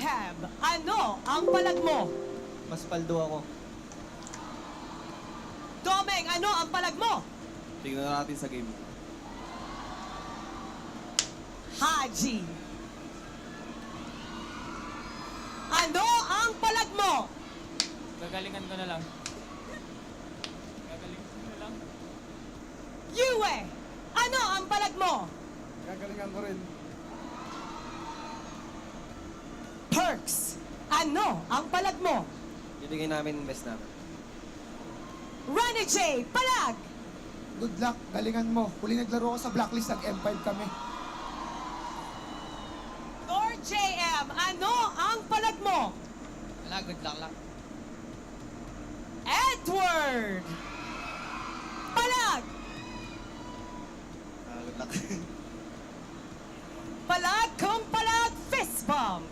Abraham, ano ang palag mo? Mas paldo ako. Domeng, ano ang palag mo? Tignan natin sa game. Haji, ano ang palag mo? Gagalingan ko na lang. Gagalingan ko na lang. Yue, ano ang palag mo? Gagalingan ko rin. Perks, ano ang palag mo? Ibigay namin yung best namin. Ronnie J, palag! Good luck, galingan mo. Huli naglaro ako sa blacklist, nag-M5 kami. Lord JM, ano ang palag mo? Wala, good luck lang. Edward! Palag! Good luck. Palag kung palag, fist bump!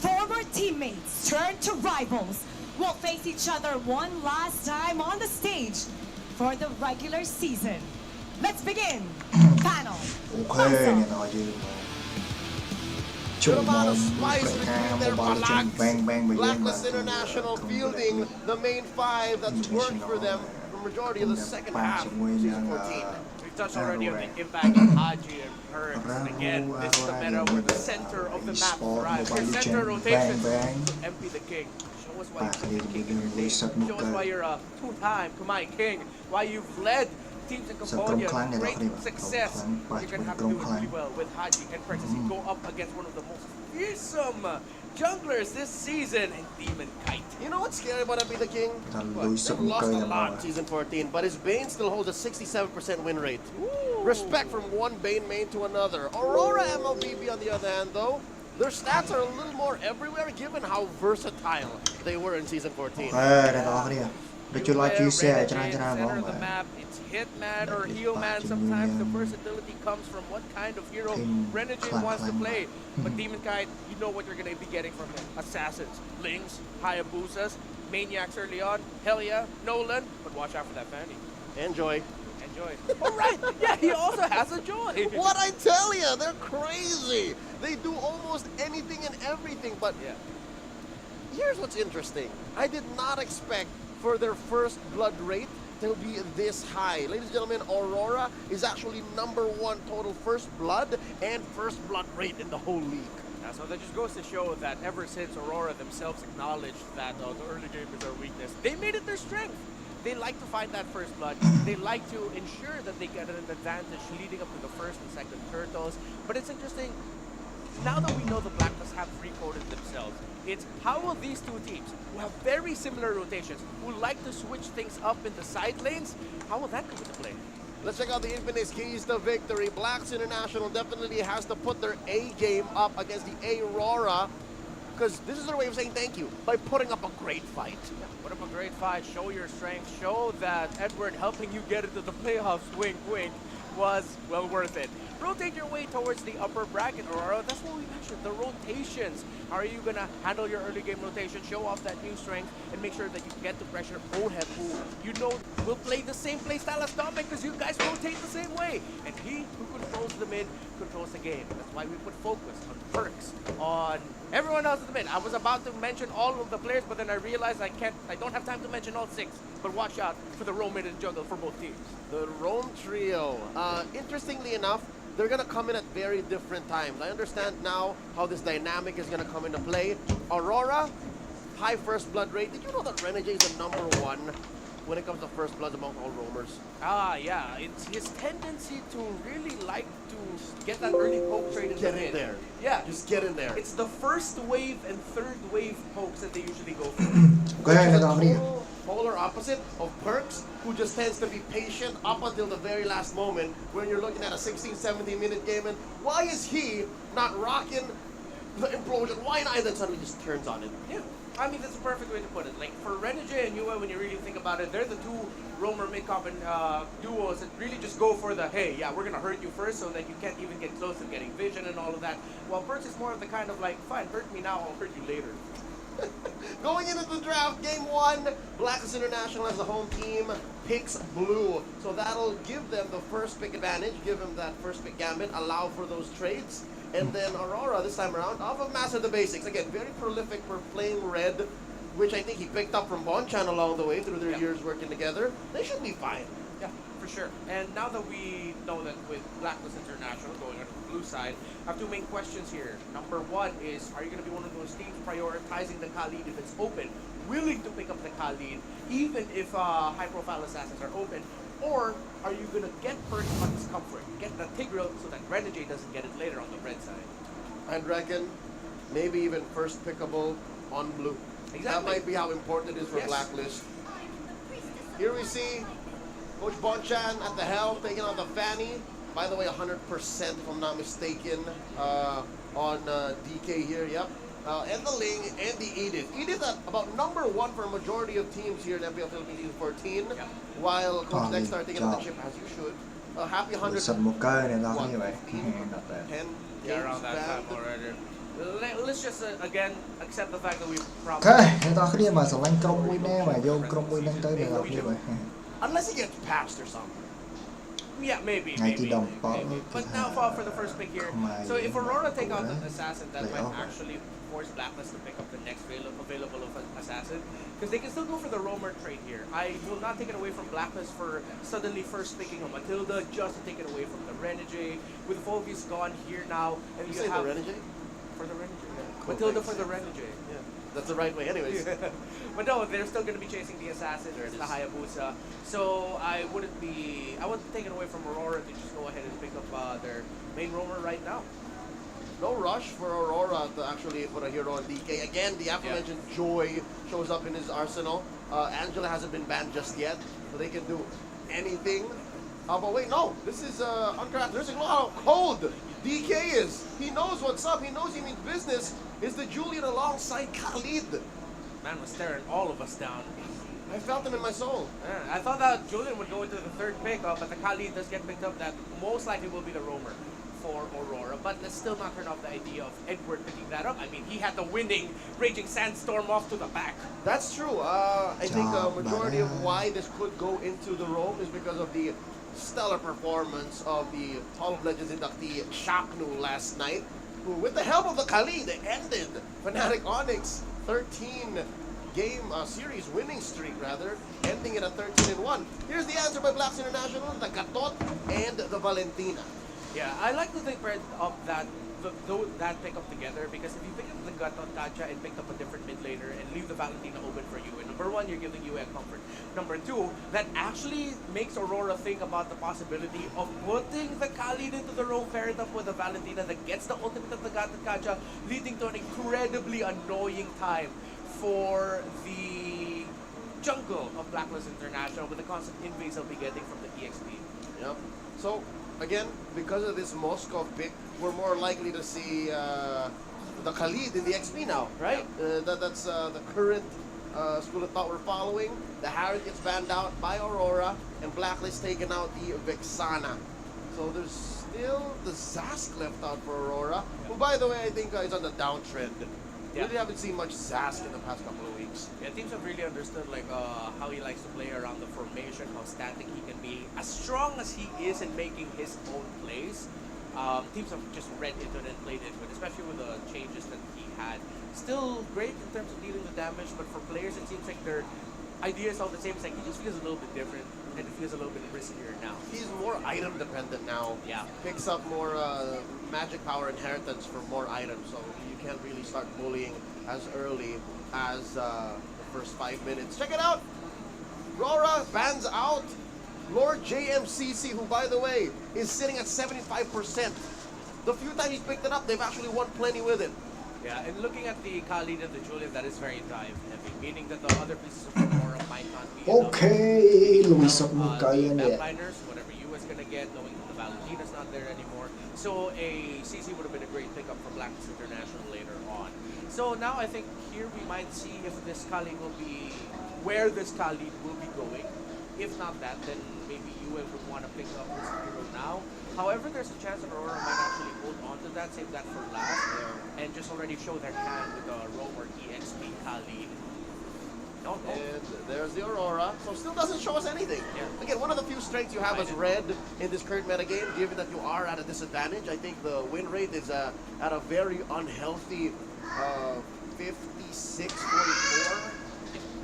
Former teammates turn to rivals will face each other one last time on the stage for the regular season. Let's begin. Panel. Okay, yan ako dyan. Good amount of spice between their palags. Blacklist International fielding the main five that's worked for them for the majority of the second half of season 14. We've touched already on the impact of Haji and Perks. And again, this is the meta where the center of the map thrives. Your center rotation, MP the King. Show us why you're king in your team. Show us why you're a two-time Kamai King. Why you've led teams in Cambodia. Great success. You're going to have to do it really well with Haji and Perks as you go up against one of the most fearsome junglers this season and Demon Kite. You know what's scary about MP the King? They've lost a lot in season 14, but his Bane still holds a 67% win rate. Ooh. Respect from one Bane main to another. Aurora MLBB on the other hand though, their stats are a little more everywhere given how versatile they were in season 14. Okay, ito ako niya. But you like you said, Renegade, dyan center mo. of the map, it's Hitman or Healman. Sometimes the versatility comes from what kind of hero Renegade wants to play. But Demon Kite, you know what you're going to be getting from him. Assassins, Lings, Hayabusas, Maniacs early on, hell yeah, Nolan, but watch out for that Fanny. Enjoy. Enjoy. All right, yeah, he also has a joy. What I tell you, they're crazy. They do almost anything and everything, but Yeah. here's what's interesting. I did not expect for their first blood rate to be this high. Ladies and gentlemen, Aurora is actually #1 total first blood and first blood rate in the whole league. So that just goes to show that ever since Aurora themselves acknowledged that the early game is their weakness, they made it their strength. They like to find that first blood. They like to ensure that they get an advantage leading up to the first and second turtles. But it's interesting, now that we know the Blacklist have recoded themselves, it's how will these two teams, who have very similar rotations, who like to switch things up in the side lanes, how will that come into play? Let's check out the Infinite's keys to victory. Blacks International definitely has to put their A game up against the Aurora, because this is their way of saying thank you by putting up a great fight. Put up a great fight, show your strength, show that Edward helping you get into the playoffs, wink wink, was well worth it. Rotate your way towards the upper bracket, Aurora. That's what we mentioned, the rotations. How are you going to handle your early game rotation, show off that new strength, and make sure that you get to pressure Oheb, who you know will play the same play style as Dominic because you guys rotate the same way. And he who controls the mid controls the game. That's why we put focus on Perks, on everyone else in the mid. I was about to mention all of the players, but then I realized I don't have time to mention all 6. But watch out for the roam mid and jungle for both teams. The Rome trio. Interestingly enough, they're going to come in at very different times. I understand now how this dynamic is going to come into play. Aurora, high first blood rate. Did you know that Renegade is the #1 when it comes to first blood among all roamers? Yeah, it's his tendency to really like to get that early poke trade in the Get mid. in there. Yeah, Just get in there. it's the first wave and third wave pokes that they usually go for. Okay, ito ako niya. Polar opposite of Perks, who just tends to be patient up until the very last moment when you're looking at a 16-17-minute game. And why is he not rocking the implosion? Why not? And then suddenly just turns on it. Yeah, I mean that's a perfect way to put it. Like for Renegade and Yue, when you really think about it, they're the two roamer mid-comp and duos that really just go for the hey, yeah, we're gonna hurt you first so that you can't even get close to getting vision and all of that. While Perks is more of the kind of like, fine, hurt me now, I'll hurt you later. Going into the draft, game 1, Blacklist International as the home team picks blue. So that'll give them the first pick advantage, give them that first pick gambit, allow for those trades. And then Aurora this time around, off of Master the Basics. Again, very prolific for playing red, which I think he picked up from Bonchan along the way through their years working together. They should be fine. Yeah, for sure. And now that we know that with Blacklist International going on the blue side, I have two main questions here. Number one is, are you going to be one of those teams prioritizing the Khalid if it's open, willing to pick up the Khalid, even if high-profile assassins are open? Or are you going to get perks on his comfort, get the Tigreal so that Renegade doesn't get it later on the red side? I'd reckon maybe even first pickable on blue. Exactly. That might be how important it is for Yes. Blacklist. Here we see Coach Bonchan at the helm, taking out the Fanny. By the way, 100% if I'm not mistaken on DK here, yep. And the Ling and the Edith. Edith at about number 1 for a majority of teams here in MPL Philippines Season 14, Yep. while Coach Oh, Dexter taking out the job. chip as you should. Happy 100. Sub một cây này đó như vậy. 115, Not bad. 10 Yeah, games around that time back. already. Let's just, again, accept the fact that we អូ probably... ខេអ្នកនរគ្នាមកស្រឡាញ់ក្រុមមួយណែមកយកក្រុមមួយហ្នឹងទៅអ្នកនរគ្នាមើល Unless he gets patched or something. Yeah, maybe. Ngay từ maybe, đầu có maybe. cái But now for the first pick here. Khmer So if Aurora take out của an assassin, that play might over. actually force Blacklist to pick up the next available of an assassin. Because they can still go for the roamer trade here. I will not take it away from Blacklist for suddenly first picking a Matilda just to take it away from the Renegade. With Volvius gone here now, and You you say have the Renegade? for the Renegade. Cool, Matilda thanks. for the Renegade. Yeah, that's the right way. Anyways, But no, they're still going to be chasing the assassin. There's the Hayabusa. So I wouldn't take it away from Aurora to just go ahead and pick up their main roamer right now. no rush for Aurora to actually put a hero on DK. Again, the aforementioned Joy shows up in his arsenal. Angela hasn't been banned just yet, so they can do anything. But wait, no, this is uncracked. There's a lot of code. DK is. He knows what's up. He knows he means business. Is the Julian alongside Khalid? Man was staring all of us down. I felt him in my soul. Yeah, I thought that Julian would go into the third pick, but the Khalid does get picked up. That most likely will be the roamer for Aurora. But let's still not turn off the idea of Edward picking that up. I mean, he had the winning Raging Sandstorm off to the back. That's true. I think a Job, majority of man. why this could go into the Rome is because of the stellar performance of the Hall of Legends inductee Shaknu last night, who, with the help of the Khalid, ended Fnatic Onyx 13-game series winning streak, rather, ending it at 13-1. Here's the answer by Blacks International, the Gatot and the Valentina. Yeah, I like to think of that pickup together, because if you pick up the Gatot Kacha and pick up a different mid laner and leave the Valentina open for you, and number one, you're giving you a comfort. Number two, that actually makes Aurora think about the possibility of putting the Khalid into the role, paired up with the Valentina that gets the ultimate of the Gatot Kacha, leading to an incredibly annoying time for the jungle of Blacklist International with the constant invades they'll be getting from the EXP. Yep. So, again, because of this Moscow pick, we're more likely to see the Khalid in the XP now, right? That's the current school of thought we're following. The Harriet gets banned out by Aurora, and Blacklist taking out the Vexana. So there's still the Zask left out for Aurora, who, by the way, I think is on the downtrend. Yeah. Really haven't seen much Zask in the past couple of weeks. Yeah, teams have really understood how he likes to play around the formation, how static he can be. As strong as he is in making his own plays, teams have just read into it and played into it, especially with the changes that he had. Still great in terms of dealing with damage, but for players it seems like their idea is all the same. It's like he just feels a little bit different, and it feels a little bit riskier now. He's more item dependent now. Yeah. Picks up more magic power inheritance for more items, so you can't really start bullying as early as the first 5 minutes. Check it out! Raurora bans out Lord JMCC, who, by the way, is sitting at 75%. The few times he's picked it up, they've actually won plenty with it. Yeah, and looking at the Khalid and the Julian, that is very dive heavy, meaning that the other pieces of Aurora might not be អូខេលុយសុកមួយកៃ the នេះ mapliners, whatever you was gonna get, knowing that the Valentina's not there anymore. So a CC would have been a great pickup for Blacklist International later on. So now I think here we might see if this Khalid will be where this Khalid will be going. If not that, then maybe UN would want to pick up this hero now. However, there's a chance that Aurora might actually hold on to that, save that for last, and just already show their hand with the Rover EXP Kali. No. And there's the Aurora. So still doesn't show us anything. Yeah. Again, one of the few strengths you have as red in this current metagame, given that you are at a disadvantage. I think the win rate is at a very unhealthy 56-44.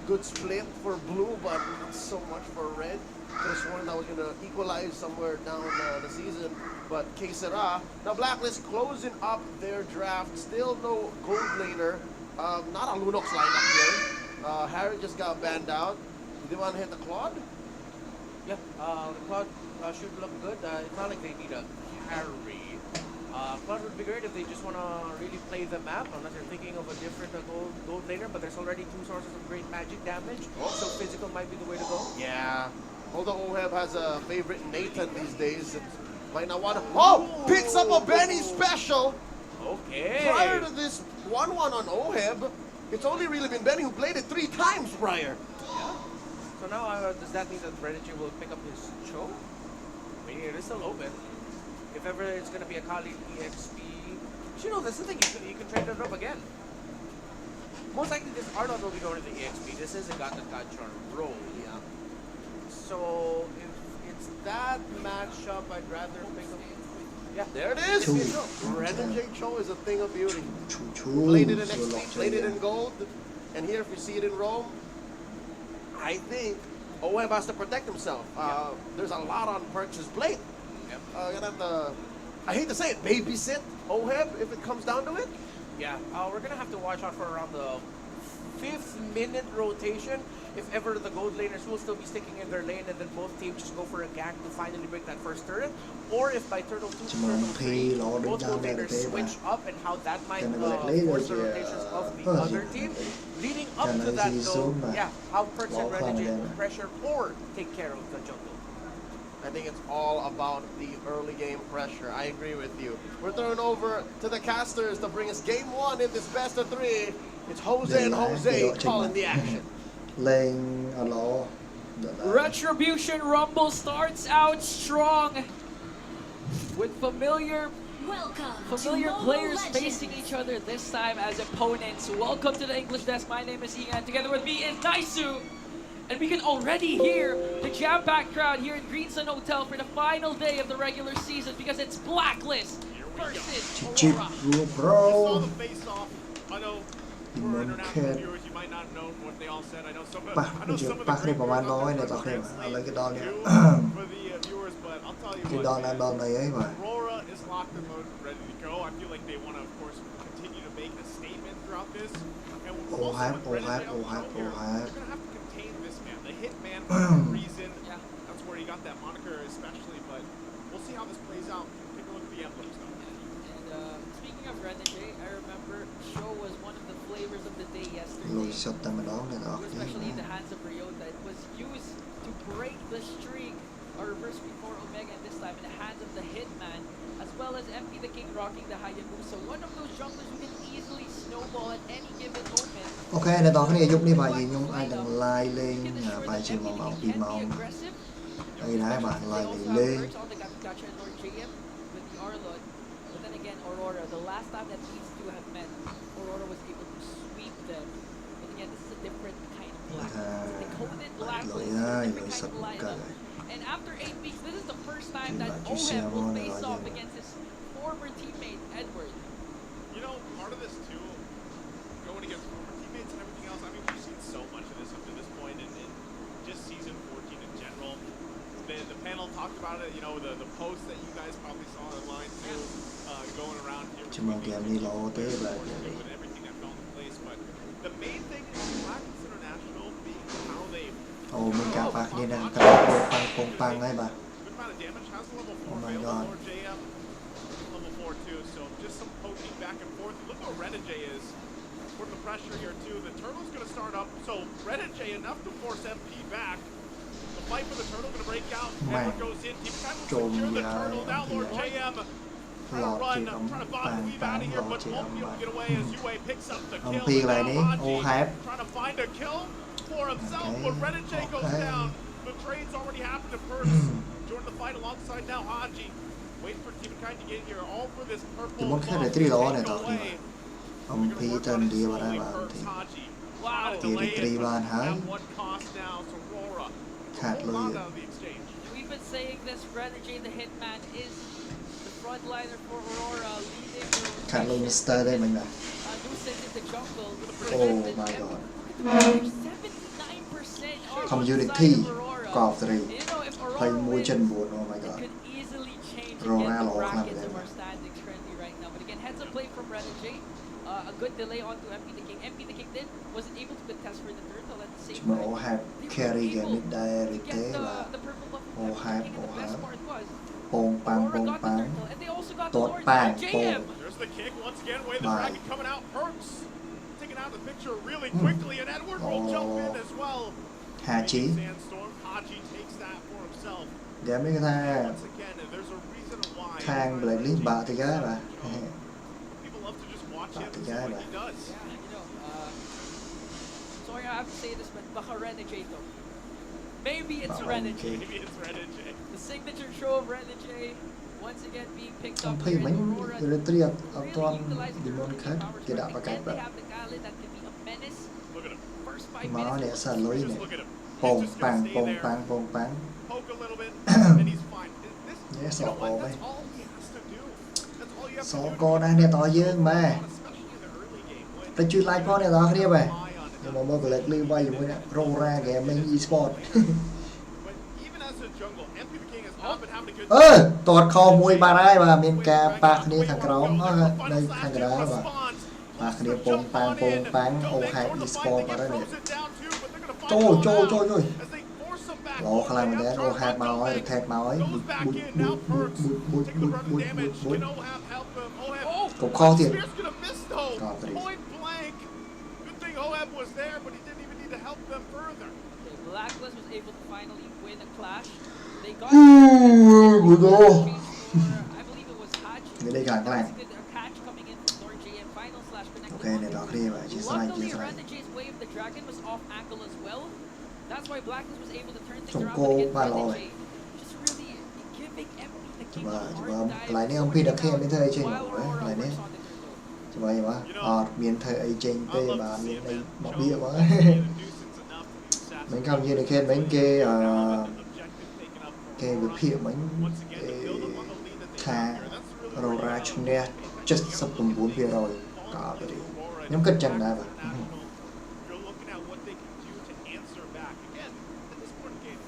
Good split for blue, but not so much for red. Could have sworn that was going to equalize somewhere down the season, but que sera. Now Blacklist closing up their draft. Still no gold laner. Not a Lunox lineup here. Harry just got banned out. Did they want to hit the Claude? Yeah, the Claude should look good. It's not like they need a carry. Claude would be great if they just want to really play the map, unless they're thinking of a different gold laner, but there's already 2 sources of great magic damage, so physical might be the way to go. Yeah. Although Oheb has a favorite Nathan these days. Might not want to. Oh! Picks up a Benny special! Okay. Prior to this 1-1 on Oheb, it's only really been Benny who played it 3 times prior. Yeah. So now, does that mean that Renegade will pick up his Cho? I mean, it is still open. If ever it's going to be a Kali EXP, you know, that's the thing, you can trade it up again. Most likely this Arnold will be going to the EXP. This is a Gata Gachar roll. Yeah. So if it's that matchup, I'd rather pick up. Yeah, There it is! Two. Renegade Cho is a thing of beauty. ชู Played it in ส่วนหลอก XP, เฉ played ลี่ it ย in gold, and here if you see it in Rome, I think Oheb has to protect himself. There's a lot on Perch's plate. Yep. Gonna have to, I hate to say it, babysit Oheb if it comes down to it. Yeah, we're going to have to watch out for around the 5th minute rotation. If ever the gold laners will still be sticking in their lane and then both teams just go for a gank to finally break that first turret. Or if by turtle 2 to turtle 3, both gold laners switch up and how that might force the rotations of the other team. Leading up to that though, yeah, how Perch and Renegade will pressure or take care of the jungle. I think it's all about the early game pressure. I agree with you. We're throwing over to the casters to bring us game 1 in this best of 3. It's Jose and Jose calling the action. เลงอ๋อเหรอเดี๋ยวนะ Retribution Rumble starts out strong with familiar Welcome players facing each other this time as opponents. Welcome to the English Desk. My name is Ian. Together with me is Naisu. And we can already hear the jam-packed crowd here in Greensun Hotel for the final day of the regular season because it's Blacklist versus จิบ Aurora. รูปโร saw the face-off. I know In for one international can. viewers, you might not know what they all said. I know some of, ป่ะ I ไม่ know เจอ some of ป่ะ the นี่ Greek ประมาณ words น้อย I'll เนี่ย try ต่อ to เครื่องอะไร translate ก็ดอนเนี่ย to for the viewers, but I'll tell you คือ what, ดอนนั้น man. ดอนไหนไอ้บ่า Raurora is locked and loaded, ready to go. I feel like they want to, of course, continue to make a statement throughout this. And Oh, also hype, with oh, Renegade hype, on oh, the hype, show here, oh, hype. they're gonna have to contain this man. The Hitman for a reason. Yeah. That's where he got that moniker, especially. But we'll see how this plays out. Take a look at the emblems, though. And speaking of Renegade, I remember Show was one of the flavors of the day ลุย yesterday. สดแต่มาดองเนี่ยต่อเครื่อง Especially in the hands of Ryota. It was used to break the streak or reverse before Omega, and this time in the hands of the Hitman, as well as MP the King rocking the Hayabusa. One of those junglers who can easily snowball at any given moment. โอเคในตอนนี้ยุคนี้บ่ายยิงยุ่งไอ้ดังลายเลง Can อ่า ensure ไป that เชียง MP เมา the ปี King เมา can be aggressive. ไอ้ได้บ่าลาย They เล also ง have perks on the Gacha and Lord JM with the Arlot. But then again, Aurora, the last time that these two have met, Aurora was able to sweep them. But again, this is a different kind of blacklist. It's a decoded blacklist, Lôi ơi, a different lôi kind of sập lineup. cờ. And after 8 weeks, this is the first time Thì that bạn chú Oheb xem will nè, face rồi off vậy. against his former teammate, Edward. You know, part of this too, going against former teammates and everything else. I mean, we've seen so much of this up to this point, and just season 14 in general. The panel talked about it. You know, the post that you guys probably saw online too, going around here. ชั่วโมงเกมนี้รอเต้แบบ With everything that fell into place, but the main thing is Blacklist International being how they โอ้มีการปากนี่นะกำลังโปงปังให้บ่า good amount of damage. Has the level 4 Oh my available, God. Lord JM, level 4 too. So just some poking back and forth. Look how Renegade is. Putting the pressure here too. The turtle's going to start up. So Renegade enough to force MP back. The fight for the turtle going to break out. Man. Edward goes in. Team Time will Trộm secure the dài, turtle. Now Lord thì JM trying lọt to run, chị ông trying to bomb bàn weave out of tán here, lọt but chị won't ông be able bà to get away as Yue picks up the ông kill. pi And lại now đi ô Haji hẹp trying to find a kill for himself, Okay, but Renegade goes okay. down. The trade's already happened to Perks. Joining the fight alongside now Haji. Wait for Teamkind to get here, all for this purple. Thì muốn khác để tí đó này tao thì ông Pi tên đi vào đây bạn thì Wow. thì đi tri ban hái At what cost now to Raurora? khát Hold lôi on out of the exchange. We've been saying this, Renegade the Hitman is the frontliner for Aurora, leading the khát lôi Mister đây mình là Lucent in the jungle. oh my god 79% are community on the side of Aurora. กรอบ3 You know, if Aurora เพลงมวย wins, chân buồn oh my it god could easily change Raurora again the lỗ khăn brackets vậy of mà. our standings currently right now. But again, heads up play from Renegade. A good delay onto MP the King. MP the King wasn't able to contest for the third, though at the same chúng mà time. ô hạt They were carry able game mid đây to thì get thế là the purple buff ô from hạt MP the King, and the best part was bông bang Aurora bông got the bang turtle, and they also got the tốt Lord bang JM. bông There's the kick once again. Way the Bye. dragon coming out. Perks taking out the picture really quickly, and Edward will jump in as well. Hà Chí Sandstorm. Haji takes that for himself. game mấy cái tha Once again, there's a reason why. thang blacklist bà thì gái bà People love to just watch Bye, him and see guy, what bye. he does. Yeah, you know, sorry I have to say this, but baka Renegade though. Maybe it's Baka Renegade. Maybe it's Renegade. The signature show of Renegade, once again being picked ông up Pi here in mấy Aurora. người tri ông Really toàn utilizing đi their môn early khác powers cái for đạo it. và Again, cách they vậy have the Galley that can be a menace. Look at him. First 5 mà minutes. để xa lối Just này look at him. He's bông just gonna bang stay bông there, bang bông bang poke a little bit, and he's fine. This, Yes, you know what? all That's right. all he has to do. That's all you have to số do. con này nè to dương mà Especially in the early game when tôi chui like con này to kia mà rely on nhưng mà mới blacklist bay với nè Raurora gaming eSport But even as a jungle, MP the King has not been having a good เออตอดคอมวยมาได้ว่าមានការប៉ះគ្នាខាងក្រោមនៅខាងកណ្ដាលបាទប៉ះគ្នាពងប៉ាំងពងប៉ាំងអូហេត eSport បាត់ហើយនេះចូលចូលចូលជួយឡោខ្លាំងមែនទេអូហេតមកហើយថេតមកហើយបុចបុចបុចបុចបុចបុចបុចកុំខុសទៀត God, please. Point blank. Good thing Oheb was there, but he didn't even need to help them further. Okay, Blacklist was able to finally win a clash. They got Good goal. I believe it was Haji. Người đây càng làng. Good catch coming in from Lord JM. Final slash connected. Ok này đó đi vậy chỉ sai Luckily, chỉ sai Renegade's wave, the dragon was off angle as well. That's why Blacklist was able to turn things Trông around cô against ba lò Renegade. Just really giving MP the King a hard vâng time. lại này ông Pi đã khen đến thời trên While rồi Aurora lại này works on the turtle. chứ vậy mà miền thời ấy trên tê mà miền đây bỏ bia quá mình không như được khen mấy cái việc hiệu mấy thà rồi ra chung nè chất sắp tầm 4 phía rồi có cái điều nhóm kết chân đã vậy You're looking at what they can do to answer back. Again, in this point game,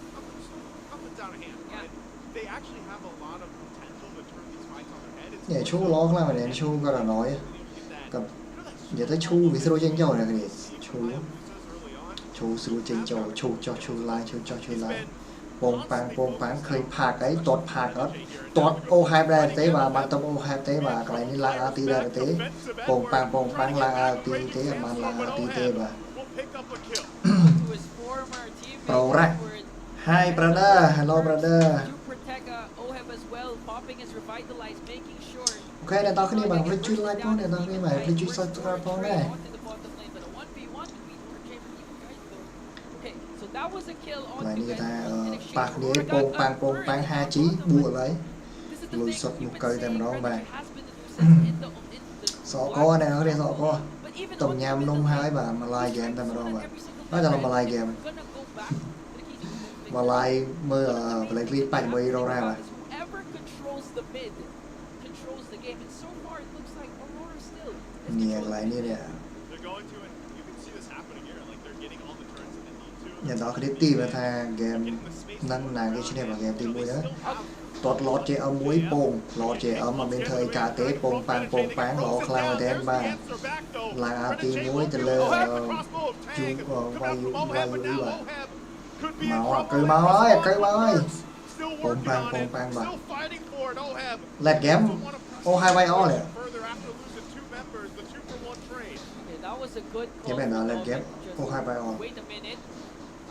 up and down a hand, right? They actually have a lot of potential to turn these fights on their head. It's nhảy chú lo là mà đến chú có là nói cầm giờ tới chú vì sao trên châu này cái gì chú sư trên châu chú cho chú lại chú cho chú lại bông bang khơi phạt cái tọt phạt đó tọt ô hai đây tế mà bạn tâm ô hai tế mà cái này là tí đây tế bông bang là tí tế mà là tí tế mà To his former teammate, Pro ra. Edward. Hi brother, hello brother. To protect Oheb as well, popping his revitalize, making sure. Ok này tao cái đi bằng click chui like con này tao đi mà click chui subscribe con này. Onto the bottom lane, but a 1v1 between Lord James and you guys though. Okay, so that was a kill on Này you người guys. ta In exchange, bạc Aurora đế got bông a bang bird hai on chí the bottom bùa lane. lấy This is the lùi thing, sụt you've một been cây saying tầm đó mà Renegade has been the nuisance in the sọ co này nó đi sọ co But even tầm on the nham mid, nung the hai bà mà like game tầm đó mà nói là mà like game mà like mơ ở blacklist bạch mây đâu ra mà Whoever controls the mid controls the game, and so far it looks like Aurora still is nhẹ controlling lại như nè They're going to, and you can see this happening here. Like they're getting all the turns in mid lane too. nhà đó cái tí mà tha game nâng là cái chuyện này mà game tìm mũi đó tọt lọt chế âm mũi bông lọt chế âm mà bên thời cả tế bông bang lọ khlang thế mà là tí mũi từ lơ chú quay đi bà máu à cây máu ơi bông bang bà lẹt game ô hai bay o này Okay, that was a good Game call này là from lên Oheb. game. Just Ô hai bay on. wait a minute.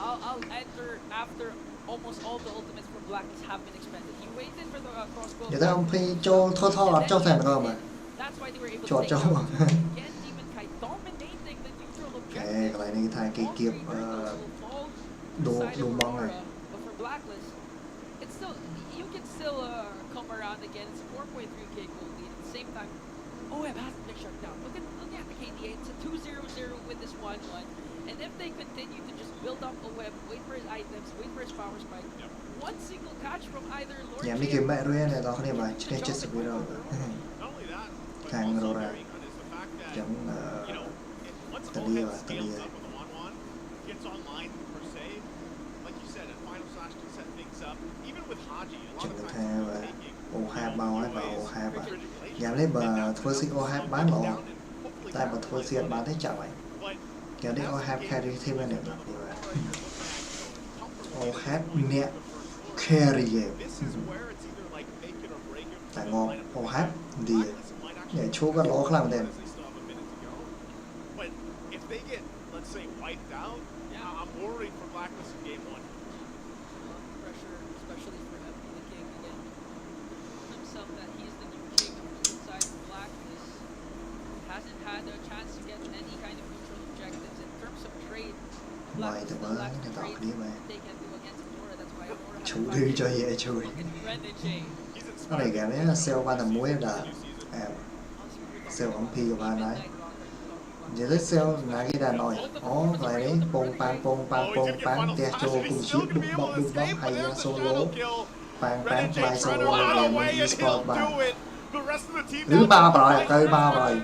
I'll enter after almost all the ultimates from Blacklist have been expended. He waited for the crossbow. giờ tới ông Pi cho thọ cho thèm rồi mà That's why they were able cho to take cho down. mà Again, Demon Kite dominating the neutral objective. cái này này thay cái kiếp đồ đồ mong này But for Blacklist, it's still you can still come come around again. It's a 4.3k goal lead. At the same time, OM hasn't been shut down. Look at the KDA. It's a 2-0-0 with this 1-1. And if they continue to just build up OM, wait for his items, wait for his power spike, one single catch from either Lord យ៉ានេះគេម៉ែរួយណែតោះគ្នាបាទឈ្នះ70%Not only that, but Kang also Raurora. very good is the fact that, Chẳng you know, once Talia, Ohead scales Talia. up with a 1-1, gets online per se, like you said, at final slash to set things up, even with Haji, a lot Chẳng of được times theo they're và taking ô hai bao ấy và ô hai quick và regulation, giảm lấy and bà that's thua where xích ô hai slow bán things lỗ down and hopefully tại bà capitalize thua xích on bán it. thấy chậm vậy But kéo đi as ô the hai game carry thêm goes bên này on, được điều Aurora, này you're looking at going ô comfortably hát going nè into the first floor. carry game This is where it's either like make it or break it. tại for the ngon lineup ô to hát win. đi Blacklist might actually để chú có lỗ khăn tên as they still have a minute to go. But if they get, let's say, wiped out, I'm worried for Blacklist in game one. Pressure, especially for MP the King again. Himself that he is the new king of the inside of Blacklist. Hasn't had a chance to get any kind of neutral objectives in terms of trade. Ngoài từ mới lack này of tao trade đi mà they can do against Aurora. That's why Aurora chủ has đi five cho games. dễ chui Look at Brendan J. He's cái này inspired. game này sale ban tầm muối đã à sale ống phi của bạn đấy Midnight Rocker you're talking about. giờ thích sale là cái đàn nổi ó lại đấy bông bang tia chô cùng chiếc bụng bóc hay là solo bang fly solo game eSport bạn thứ ba rồi cây ba rồi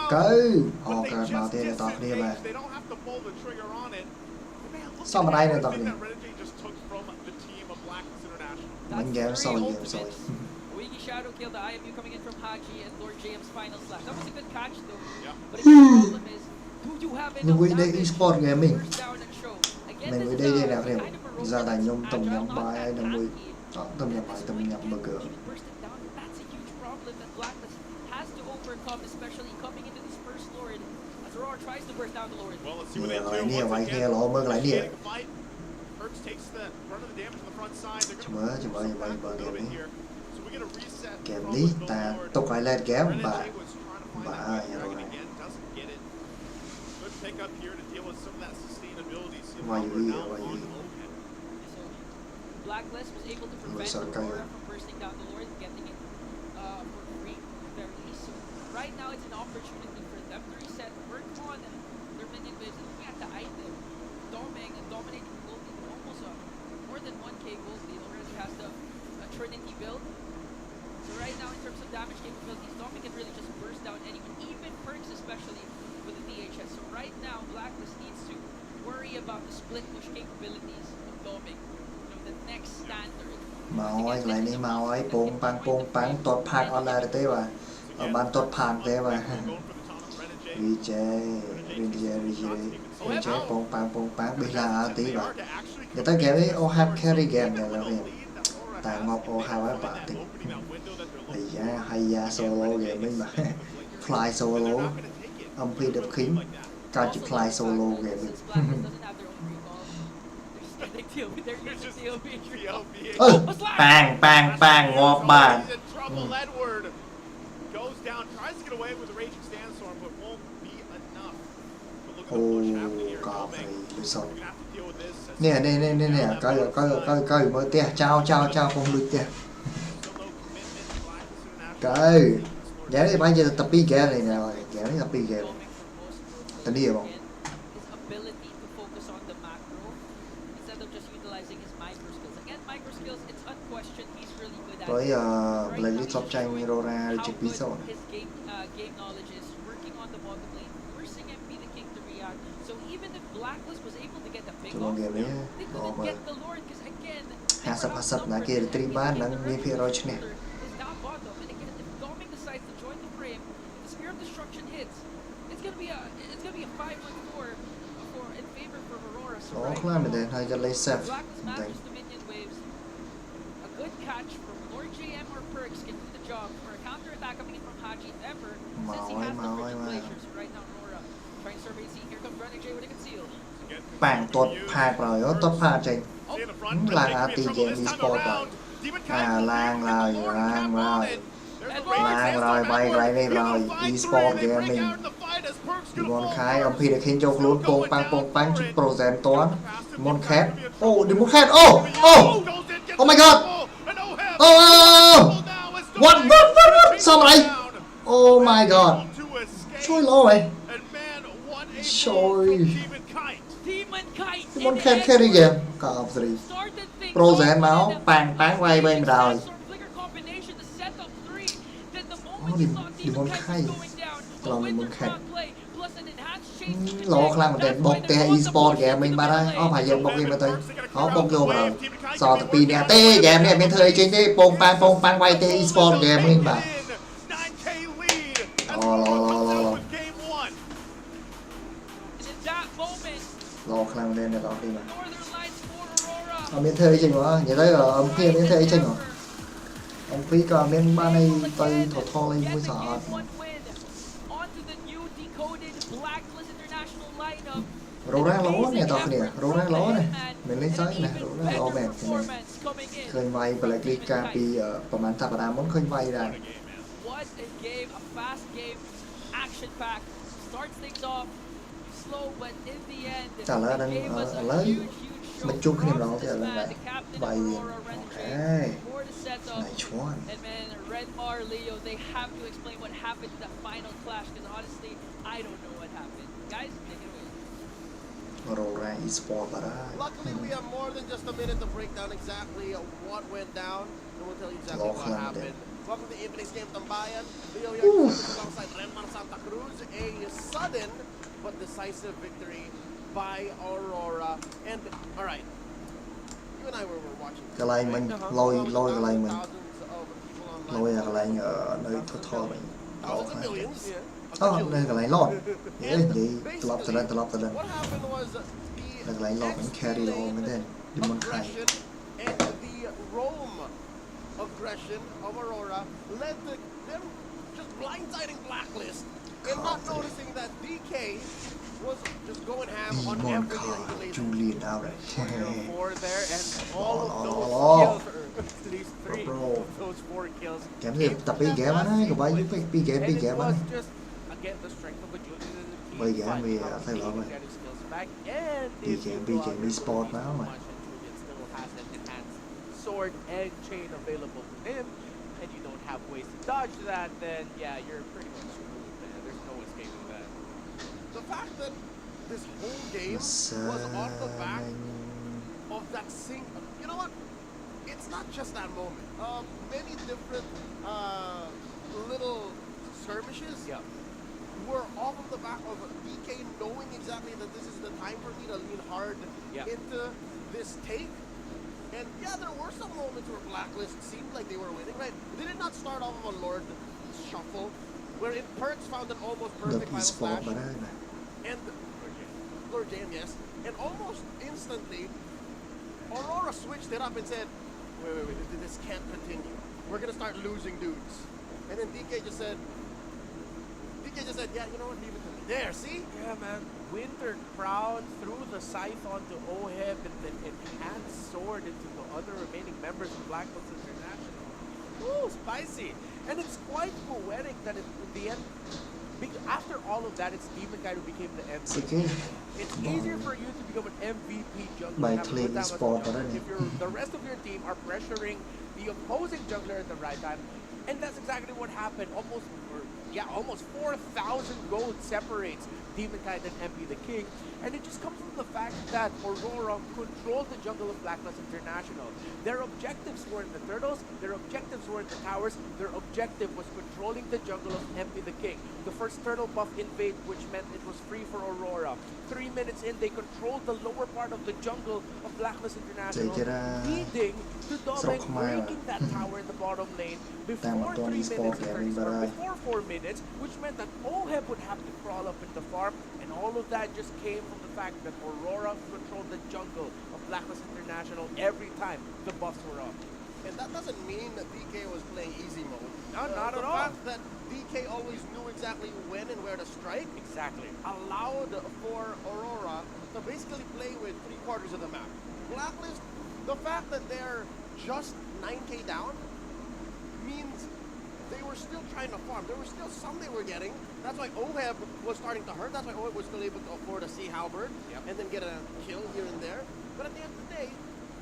cây họ cần nào tiền để tọt đi mà sao mà đây này tọt đi mình game rồi Wiggy Shadow killed the IMU coming in from Haji and Lord JM's final slash. That was a good catch though. But the problem is, do you have enough người đây damage eSport to gaming burst down and show? Again, mình this người is đây a đây là kind phim of a ra là nhôm tầm agile, nhắm not bài that 50 tanky. tầm nhắm bài tầm nhắm burger Even burst it down. That's a huge problem that Blacklist has to overcome, especially coming into this first Lord. As Raurora tries to burst down the Lord. Nè lại nè vậy nè lộ mơ lại nè chùm ơi bờ game đi game đi ta tục lại lên game bà ơi rồi này Why you here? Why you here? So Blacklist was able to prevent Circle. Aurora from bursting down the Lord, getting it for free very easy. So right now it's an opportunity for them to reset, work on their minion waves, and looking at the item, Doming and dominating the gold lead with almost more than 1k gold lead. Already has the Trinity build. So right now in terms of damage capabilities, Doming can really just burst down anyone, even perks especially with the DHS. So right now Blacklist needs to worry about the split push capabilities of Doming. You know, the next standard. mau ấy lại đi mau ấy bông bang tốt phạt online thế mà ở ban tốt phạt thế mà DJ bông bang bị là tí mà người ta game ấy ô have carry game này là việc tại ngọc ô have ấy bạn thì hay da solo game ấy mà fly solo ông phi được khính cao chụp fly solo game Since Blacklist doesn't have their own recall, they're just getting deal with their using the OB. bang ngọt bàn Goes down, tries to get away with the raging sandstorm, but won't be enough. But look at the ô push happening here. cò phải lùi sâu We're gonna have to deal with this. nè coi mới tia chao không lùi tia Still no commitment. Blacklist International. coi giá đi bây giờ tập đi game này nè giá đi tập đi game Doming for most Tình yêu không? his ability to focus on the macro instead of just utilizing his micro skills. Again, micro skills, it's unquestioned he's really good at với it. playlist top tranh Raurora How trực good bí sổ his game knowledge is, working on the bottom lane, forcing MP the King to react. So even if Blacklist was able to get the pick Chúng off, game ấy they có couldn't mà get the Lord because again, hasap nãy kia tri bán nắng vì phía rồi chứ nè is down bottom, and again, if Doming decides to join the frame, the Spear of Destruction hits, it's gonna be a 5-4 in favor for Raurora. So có right là mình now, đến hay cho lấy safe Blacklist đấy masters the minion waves. A good catch from Lord JM or Perks can do the job for a counter attack coming in from Haji if ever, since he has the frigid glacier. So right now Raurora trying to survey scene. Here comes Brennan J with a conceal. bạn tốt phạt rồi đó tốt phạt trình làng AT game eSport rồi làng rồi bay lại đây rồi eSport gaming đi môn khai ông phi được khiến cho luôn bông bang chút pro toán môn khét oh đi môn khét oh my god oh What sao mà đây Oh my god ช่วยโล่ไว้ Trời. Demon Kite ที่มันแค่ได้เกมก็เอาสิ started things โปรแสนเมาส์ปางปางไวไปไม่ได้ Flicker combination to set up 3. Then the Oh, moment he saw Demon Demon Kite Kite. was going down, Kalau a Demon Winter Kite. Crown play plus an enhanced chase. รอครั้งเหมือนเดิมบอกแต่ e-sport แกmình ba đây ó phải dân bọc game mà tôi ó bọc vô vào so từ pi nè tê game nè bên thời trên đây pong pang quay tê e-sport game mình bà lo And in that moment, รอครั้งเหมือนเดิมเนี่ยรอđi mà Northern Lights for Aurora. ở bên thời trên mà vậy đấy ở ông kia bên thời trên mà ông phi còn bên ba này tôi thổ tho lên Get mới the sợ game 1 win onto the new decoded blacklist international lineup. Raurora lố nè tao nè Raurora lố nè mình lên sới nè Raurora lố mẹ thì mình Performance coming in. เคยไวไปเลยกรีกาปีประมาณสัปดาห์มั้งเคยไวได้ What a game, a fast game, action packed, starts things off slow, but in the end, Trả lời it đang gave us a lấy huge show mình chung cái niềm from đó thì this là man, vậy the captain bài of gì Aurora, Ren ok Jay, for the setup. nice one And man, Redmar, Leo, they have to explain what happened in the final clash, because honestly, I don't know what happened. Guys, take it away. Raurora e-sport vào đó Luckily, we have more than just a minute to break down exactly what went down, and we'll tell you exactly Lock what landed. happened. Welcome to evening's game, Tambayan. Leo here alongside Renman Santa Cruz. A sudden but decisive victory by Aurora. And all right, you and I were watching. cái này mình lôi cái này mình Thousands of people online. lôi cái này ở nơi thổ tho mình Thousands of millions. đây cái này lọt vậy gì tập từ lên What happened was đây cái này lọt mình carry the whole mình Demon Kite aggression and the roam aggression of Aurora led to them just blindsiding blacklist and not noticing that DK was just going ham on Demon everything Kite related. Julian out Four there, and all of those Oh. kills, or at least 3 Bro. of those 4 kills. kém gì tập pi game á cái bài giúp pi game And it á was just, again, the strength of a Julian and the team. Bây giờ finding vì, how thay đổi he rồi. can get his skills back, and Đi if game, you đi go game, out đi there sport too now mà. much, and Julian still has an enhanced sword and chain available to him, and you don't have ways to dodge that, then yeah, you're pretty much screwed, man. There's no escaping that. The fact that this whole game was off the back of that sync. You know what? It's not just that moment. Many different little skirmishes Yeah. were off of the back of DK knowing exactly that this is the time for me to lean hard Yeah. into this take. And yeah, there were some moments where Blacklist seemed like they were winning, right? They did not start off of a Lord shuffle, where Perks found an almost được perfect final e-sport flash. vào đây này And Lord Jam, yes. And almost instantly, Aurora switched it up and said, wait, this can't continue. We're gonna start losing dudes. And then DK just said, yeah, you know what, leave it to me. There, see? Yeah, man. Winter Crown threw the scythe onto Oheb and then enhanced sword into the other remaining members of Blacklist International. Ooh, spicy. And it's quite poetic that in the end, after all of that, it's Demon Guy who became the MVP. Sự cái It's easier for you to become an MVP jungler By and have to playing put down sport, much but damage if the rest of your team are pressuring the opposing jungler at the right time. And that's exactly what happened. Almost 4,000 gold separates Demon Kite and MP the King. And it just comes from the fact that Aurora controlled the jungle of Blacklist International. Their objectives were in the turtles, their objectives were in the towers, their objective was controlling the jungle of MP the King. The first turtle buff invade, which meant it was free for Aurora. 3 minutes in, they controlled the lower part of the jungle of Blacklist International, Chạy ra leading to Dominic Sọc mai breaking that tower in the bottom lane Đang before một 3 tuần minutes e-sport and kìa 30 mình vào or đây before 4 minutes, which meant that Oheb would have to crawl up in the farm, and all of that just came from the fact that Aurora controlled the jungle of Blacklist International every time the buffs were up. And that doesn't mean that DK was playing easy mode. No, not at the all. fact that DK always knew exactly when and where to strike Exactly. allowed for Aurora to basically play with 3/4 of the map. Blacklist, the fact that they're just 9k down means they were still trying to farm. There were still some they were getting. That's why Oheb was starting to hurt. That's why Oheb was still able to afford a Sea Halberd and then get a kill here and there. But at the end of the day,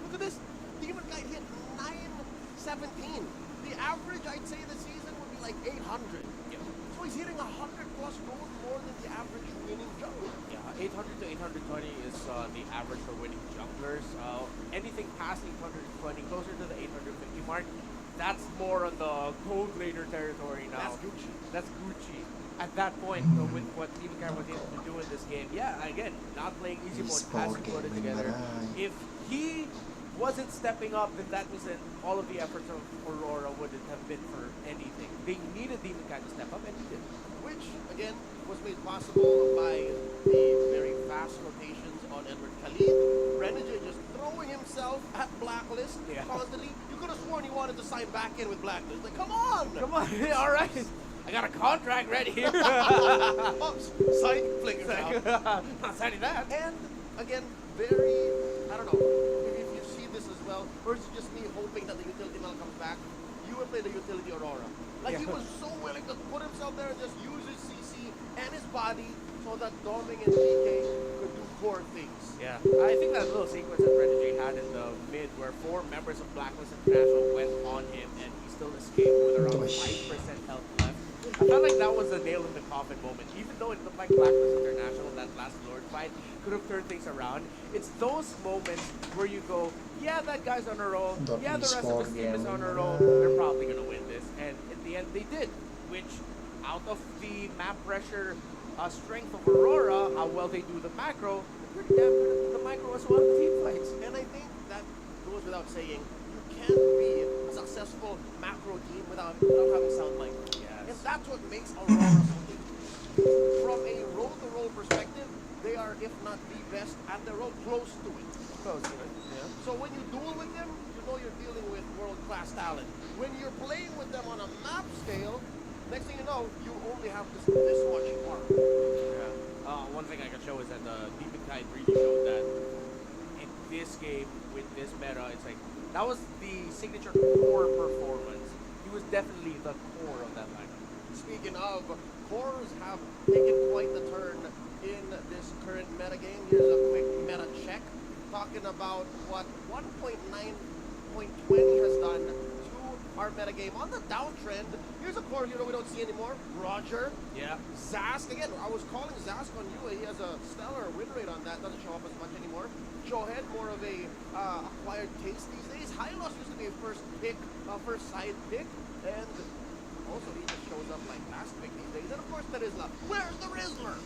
look at this. Demon Knight hit 917. the average, I'd say, this season would be like 800. Yeah. So he's hitting 100 plus goals more than the average winning jungler. Yeah, 800 to 820 is the average for winning junglers. Anything past 820, closer to the 850 mark, that's more on the gold laner territory now. That's Gucci. That's Gucci. At that point, with what Team Guy was able to do in this game, yeah, again, not playing easy mode, has to put it together. If he wasn't stepping up, then that means that all of the efforts of Aurora wouldn't have been for anything. They needed Demon Guy to step up, and he did. Which, again, was made possible by the very fast rotations on Edward Khalid. Renegade just throwing himself at blacklist constantly. You could have sworn he wanted to sign back in with blacklist. Like, come on! Come on, all right. I got a contract ready here. Oops, psych, flick it out. Not signing that. And, again, very, I don't know, if you see this as well, or is it just me hoping that the utility Mel comes back? You would play the utility Aurora. Like, he was so willing to put himself there and just use his CC and his body so that Doming and DK could do core things. Yeah, I think that little sequence that Renegade had in the mid where 4 members of Blacklist International went on him and he still escaped with around 5% health left. I felt like that was the nail in the coffin moment. Even though it looked like Blacklist International, that last Lord fight, could have turned things around. It's those moments where you go, yeah, that guy's on a roll. Yeah, the rest of his team is on a roll. They're probably going to win this. And in the end, they did. Which, out of the map pressure strength of Aurora, how well they do the macro, they're pretty damn good at the micro as well in team fights. And I think that goes without saying, you can't be a successful macro team without having sound micro. And that's what makes Aurora so good. From a roll-to-roll perspective, they are, if not the best at their role, close to it. Close to it, yeah. So when you duel with them, you know you're dealing with world-class talent. When you're playing with them on a map scale, next thing you know, you only have this much arm. Yeah. One thing I can show is that Demon Knight really showed that in this game with this meta, it's like that was the signature core performance. He was definitely the core of that lineup. Speaking of, cores have taken quite the turn in this current meta game. Here's a quick meta check, talking about what 1.9.20 has done to our meta game. On the downtrend, here's a core hero we don't see anymore, Roger. Yeah. Zask, again, I was calling Zask on UA. He has a stellar win rate on that, doesn't show up as much anymore. Johead, more of a acquired taste these days. Hylos used to be a first side pick, and also he just shows up like last pick these days. And of course, Terizla. Where's the Rizzler?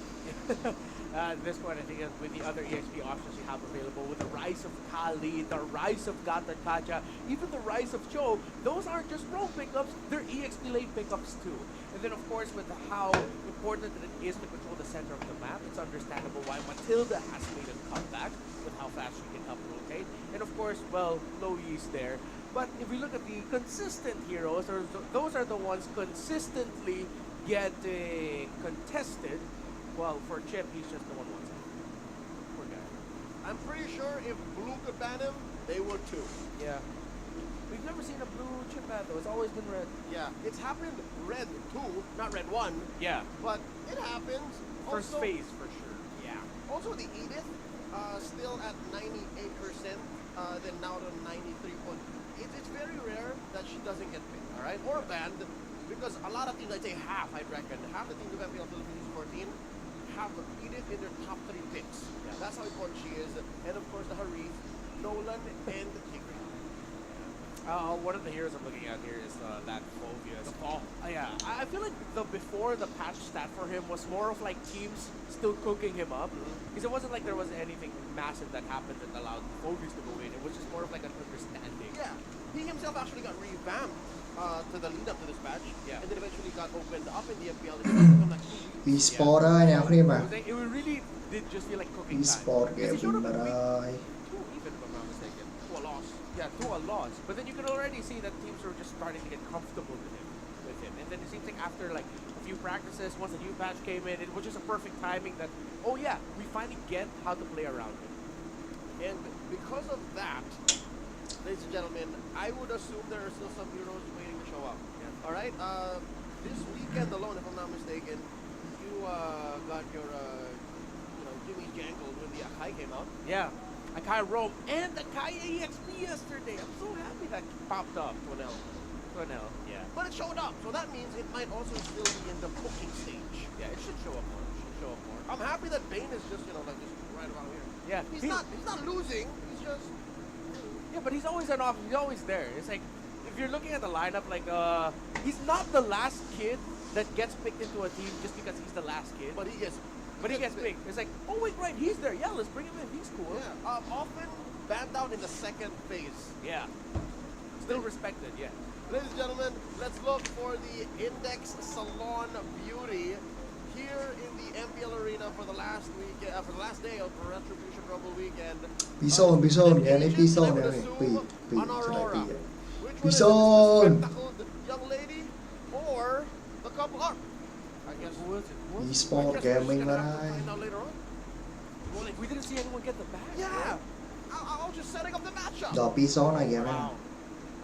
At this point, I think with the other EXP options you have available, with the rise of Kali, the rise of Gata Kaja, even the rise of Cho, those aren't just role pickups, they're EXP lane pickups too. And then of course, with how important it is to control the center of the map, it's understandable why Matilda has made a comeback with how fast she can help rotate. And of course, well, Loi's there. But if we look at the consistent heroes, those are the ones consistently getting contested. Well, for Chip, he's just the one wants it. Poor guy. I'm pretty sure if Blue could ban him, they would too. Yeah. We've never seen a blue Chip ban though. It's always been red. Yeah, it's happened red 2, not red 1. Yeah. But it happens. First Also, phase for sure. Yeah. Also, the Edith, still at 98%, then now to 93. It's very rare that she doesn't get picked, all right? Or banned, because a lot of teams, I'd say half, I'd reckon, half the teams of MPL Philippines 14 have Edith in their top 3 picks. Yeah. That's how important she is. And of course, the Harith, Nolan, and Tigre. One of the heroes I'm looking at here is that Phobius. Yeah, I feel like before the patch stat for him was more of like teams still cooking him up. Because it wasn't like there was anything massive that happened that allowed Phobius to go in. It was just more of like an understanding. Yeah, he himself actually got revamped to the lead up to this patch. Yeah. And then eventually got opened up in the MPL. And it became like 2 weeks. e-sport ហើយអ្នកគ្នាបាទ It really did just feel like cooking e-sport time. គេ Because he showed វិញ up បា in ត់ week ហើយ 2 even, if I'm not mistaken. To a loss. Yeah, to a loss. But then you can already see that teams are just starting to get comfortable with him. And then it seems like after like a few practices, once the new patch came in, it was just a perfect timing that, oh yeah, we finally get how to play around him. And because of that, ladies and gentlemen, I would assume there are still some heroes waiting to show up. Yeah. All right. This weekend alone, if I'm not mistaken, you got your Jimmy's Jangle when the Akai came out. Yeah. Akai Rome and Akai EXP yesterday. I'm so happy that popped up. Well, 1L, yeah. But it showed up, so that means it might also still be in the booking stage. Yeah, it should show up more. It should show up more. I'm happy that Bane is just, you know, like just right about here. Yeah, He's not losing. He's just Yeah, but he's always he's always there. It's like, if you're looking at the lineup, like, he's not the last kid that gets picked into a team just because he's the last kid. but he gets picked. It's like, oh wait, right, he's there. Yeah, let's bring him in. He's cool. yeah. Often banned out in the second phase. Yeah. Still respected, yeah. Ladies and gentlemen, let's look for the Index Salon Beauty here in the MPL Arena for the last week, for the last day of Retribution Rumble Weekend. Bison, Bison, The nghe lấy Asians, I Bison would nè, assume, Pi, Pi, on chỗ này Aurora. Pi. Which one is it? Bison! The spectacled young lady or the couple? I guess. Who is it? Who is it? Esport I guess we're just gaming gonna mà have to đây. find out later on. Well, like, we didn't see anyone get the badge. Yeah, I was just setting up the matchup. Đỏ Bison này kìa mày. Wow.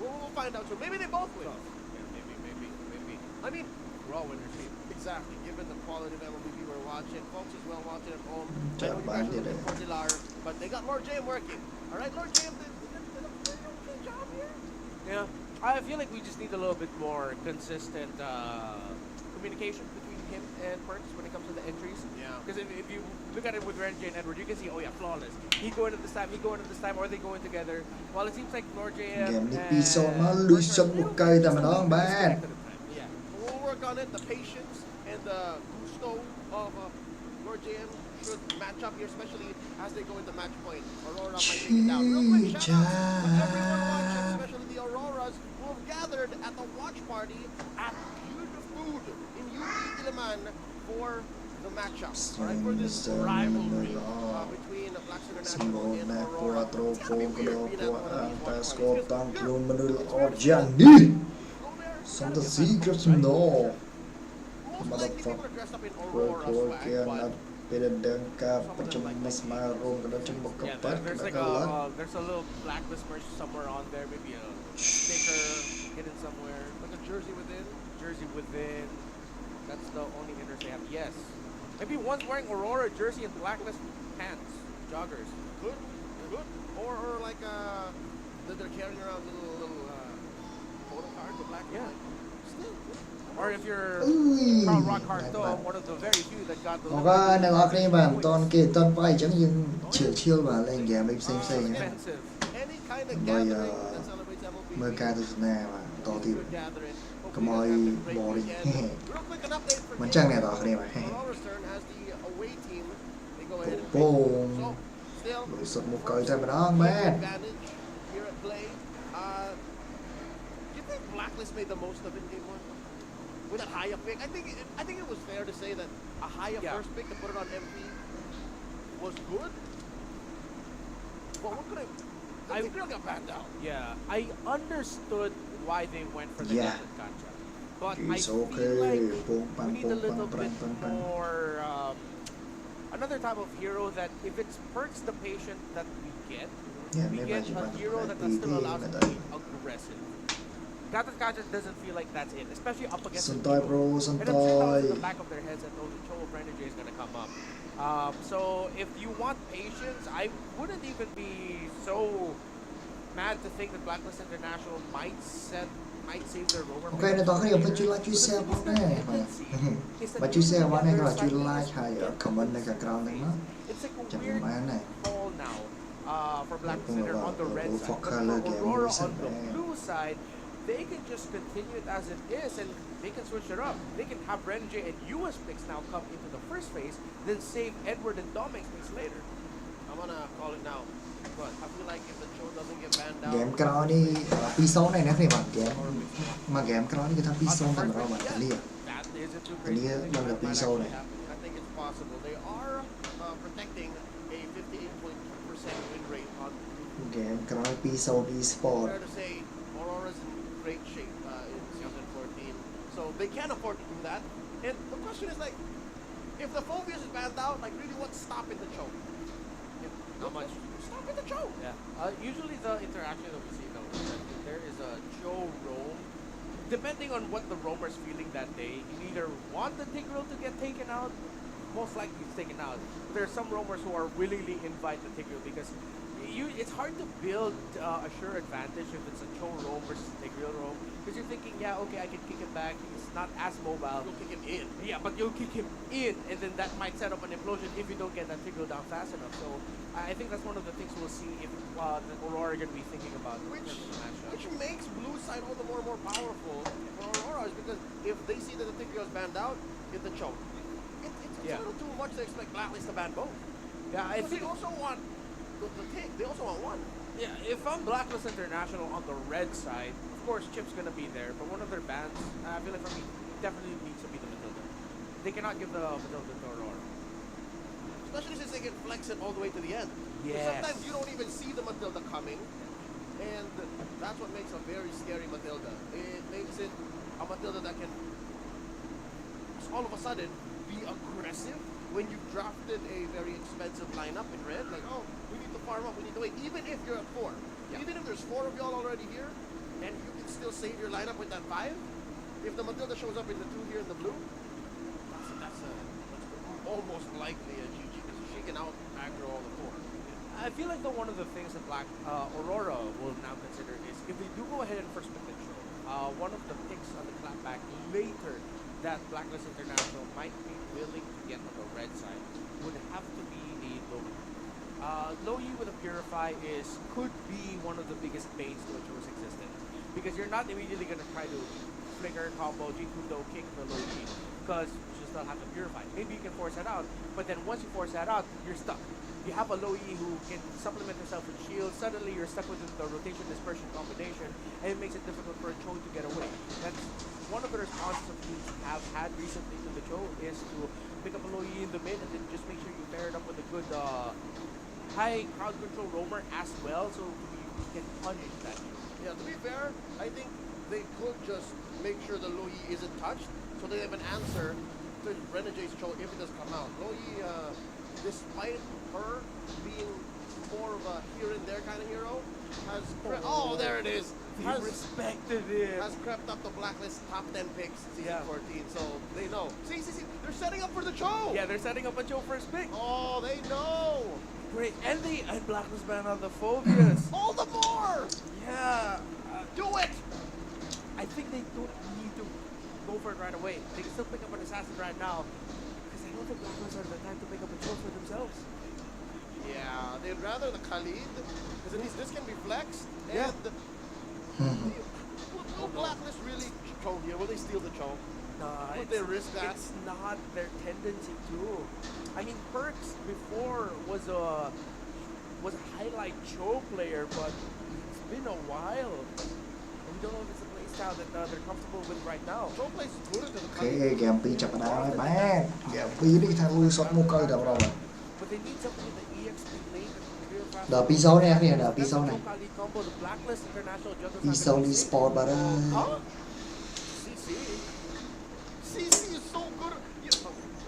We'll find out soon. Maybe they both win. Yeah, maybe. I mean, We're all winners here. exactly. Given the quality of MLBB we're watching, folks as well watching at home. I Chà, know you guys bán are đi looking đây. for Dilar, but they got Lord Jam working. All right, Lord Jam did a pretty okay job here. Yeah. I feel like we just need a little bit more consistent communication between him and Perks when it comes to the entries. Yeah. Because if you look at it with Renji and Edward, you can see, oh yeah, flawless. He going at this time, or they going together. While it seems like Lord JM Game này and Bison nó lùi sân một cây tại mà nó không ban. Yeah, we'll work on it. The patience and the gusto of Lord JM should match up here, especially as they go into match point. Aurora might take it down. Real quick shout out to everyone watching, especially the Auroras who have gathered at the watch party at Food in UP Diliman for the matchup. All right, for this rivalry between Black International and Aurora. Quattro, It's gotta be weird being at one of these watch parties, Tascotang because kilometer you're- Ojani. go there, Some gotta the get secrets back, right? no. Most likely people are dressed up in Aurora Quattro swag, kia but na pinadangka pacem mas marong kada cembok Yeah, kepat there's like nakalat. there's a little blacklist merch somewhere on there, maybe a sticker hidden somewhere, like a jersey within. jersey within. That's the only inners they have. Yes, maybe one's wearing Aurora jersey and blacklist pants, joggers. Good, good. Or like that they're carrying around little photo cards with black and Yeah. white. Still, good. Or if you're Ui, Carl Rockhart, đẹp though, bạn. one of the very few that got the บอกว่าในออกนี่แบบตอนเกตตอนไปจังยังเฉียวเชี่ยวแบบเล่นเกมไม่เซ็งเซ็ง expensive. Any kind of Bây giờ gathering that celebrates MLBB. เมื่อการตุสนามาต่อที่ Good gathering. Hopefully Come you guys on, have a great boring. weekend. Real quick, an update for มันจ้างเนี่ย Game ต่อนี่มา Aurora's turn as the away team. They go ahead and โป่ง so still หรือสุดมุกเกยใจมันน้องแม่ advantage here at play. Do you think Blacklist made the most of it in game one? With that high up pick, I think it was fair to say that a high up Yeah. first pick to put it on MP was good. Well, what could I think really got banned out. Yeah, I understood why they went for the Yeah. Gambit contract, but I It's feel okay. like Boom, we bang, need a boom, little bang, bit bang, bang. more, another type of hero that if it's Perks the patient that we get Yeah, maybe I a should hero buy that the still PD allows us na to tayo. be aggressive. Gata doesn't feel like that's it, especially up against Suntoy, the bro, And I'm sure that was suntoy. in the back of their heads that the Cho of Energy is going to come up. So if you want patience, I wouldn't even be so mad to think that Blacklist International might save their rover. Ok, này tao có điều phải chui like chui share bot này mà. Và chui share bot này là chui like hay ở comment này cả ground này nó. It's like a Chẳng weird có này. call now for Blacklist Không Inter là on the ở red đồ side. phọc But khá là for game Aurora như on the thế. blue side, they can just continue it as it is and they can switch it up. They can have Renji and US picks now come into the first phase, then save Edward and Dominic picks later. I'm gonna call it now. But I feel like if the show doesn't get banned out, Game cái đó đi P6 này nè các bạn game mà game cái đó đi cái thằng P6 On the thằng first đó pick, mà yes, lia. that isn't too Cái crazy. lia to think bằng là that might P6 actually này. happen. I think it's possible. They are protecting a 58.2% win rate on. Game cái đó P6 eSport. Fair to say, Aurora's in great shape in season 14, so they can afford to do that. And the question is like, if the Phobius is banned out, like really, what's stopping the choke? Not much. Stopping the choke. Yeah. Usually the interaction that we see though is that if there is a Joe roam, depending on what the roamer's feeling that day, you either want the Tigreal to get taken out, most likely it's taken out. There are some roamers who are willingly invite the Tigreal because it's hard to build a sure advantage if it's a Cho roam versus a Tigreal roam. Because you're thinking, yeah, okay, I can kick him back. He's not as mobile. You'll kick him in. Yeah, but you'll kick him in, and then that might set up an implosion if you don't get that Tigreal down fast enough. So I think that's one of the things we'll see if the Aurora are going to be thinking about in terms of the matchup. Which makes blue side all the more powerful for Aurora, is because if they see that the Tigreal is banned out, hit the choke. It's a little too much to expect blacklist to ban both. Yeah, I Because think they also want the take. They also want one. yeah, if I'm Blacklist International on the red side, of course Chip's gonna be there, but one of their bans, I feel like for me, definitely needs to be the Matilda. They cannot give the Matilda to Aurora. Especially since they can flex it all the way to the end. Yes. Sometimes you don't even see the Matilda coming, and that's what makes a very scary Matilda. It makes it a Matilda that can all of a sudden be aggressive when you've drafted a very expensive lineup in red. Like, oh, we need to farm up, we need to wait. Even if you're at 4. Yeah. Even if there's 4 of y'all already here, and you can still save your lineup with that 5, if the Matilda shows up in the 2 here in the blue, that's almost likely a GG, because she can out aggro all the 4. I feel like one of the things that Aurora will now consider is if they do go ahead and first pick the Cho, one of the picks on the clapback later that Blacklist International might be willing to get on the red side would have to be a Loyi. Loyi with a Purify could be one of the biggest banes to a Cho's existence, because you're not immediately going to try to flicker, combo, G2 kick the Loyi, because you still have to Purify. Maybe you can force that out, but then once you force that out, you're stuck. You have a Loyi who can supplement herself with shield, suddenly you're stuck with the rotation dispersion combination, and it makes it difficult for a Cho to get away. That's one of the responses of teams have had recently to the Cho, is to pick up a Loyi in the mid and then just make sure you pair it up with a good high crowd control roamer as well, so you can punish that. Yeah, to be fair, I think they could just make sure the Loyi isn't touched, so they have an answer to Renegade's Cho if it does come out. Loyi, despite her being more of a here and there kind of hero, has there it is. He respected it. Has crept up the blacklist top 10 picks season 14, so they know. See, they're setting up for the Cho. Yeah, they're setting up a Cho first pick. Oh, they know. Great, and Blacklist ban on the phobias. All the more. Yeah, Do it. I think they don't need to go for it right away. They can still pick up an assassin right now, because I don't think Blacklist are the time to pick up a Cho for themselves. Yeah, they'd rather the Khalid, because at least this can be flexed. Yeah. And will Blacklist really Cho here? Will they steal the Cho? Nah, Would they risk that? It's not their tendency to. I mean, Perks before was a highlight Cho player, but it's been a while. And we don't know if it's a play style that they're comfortable with right now. Cho plays good into the អូខេ Khalid. ហ្គេម2ចាប់ផ្ដើមហើយបានហ្គេម2នេះថាលុយសុតមកកើដល់រង But they need something in the EXP lane that can clear fast. ដល់2-0នេះគ្នាដល់2-0 នេះ Khalid combo, the Blacklist International Jungle 2-0 នេះ sport បាទអើយ Huh? CC is so good.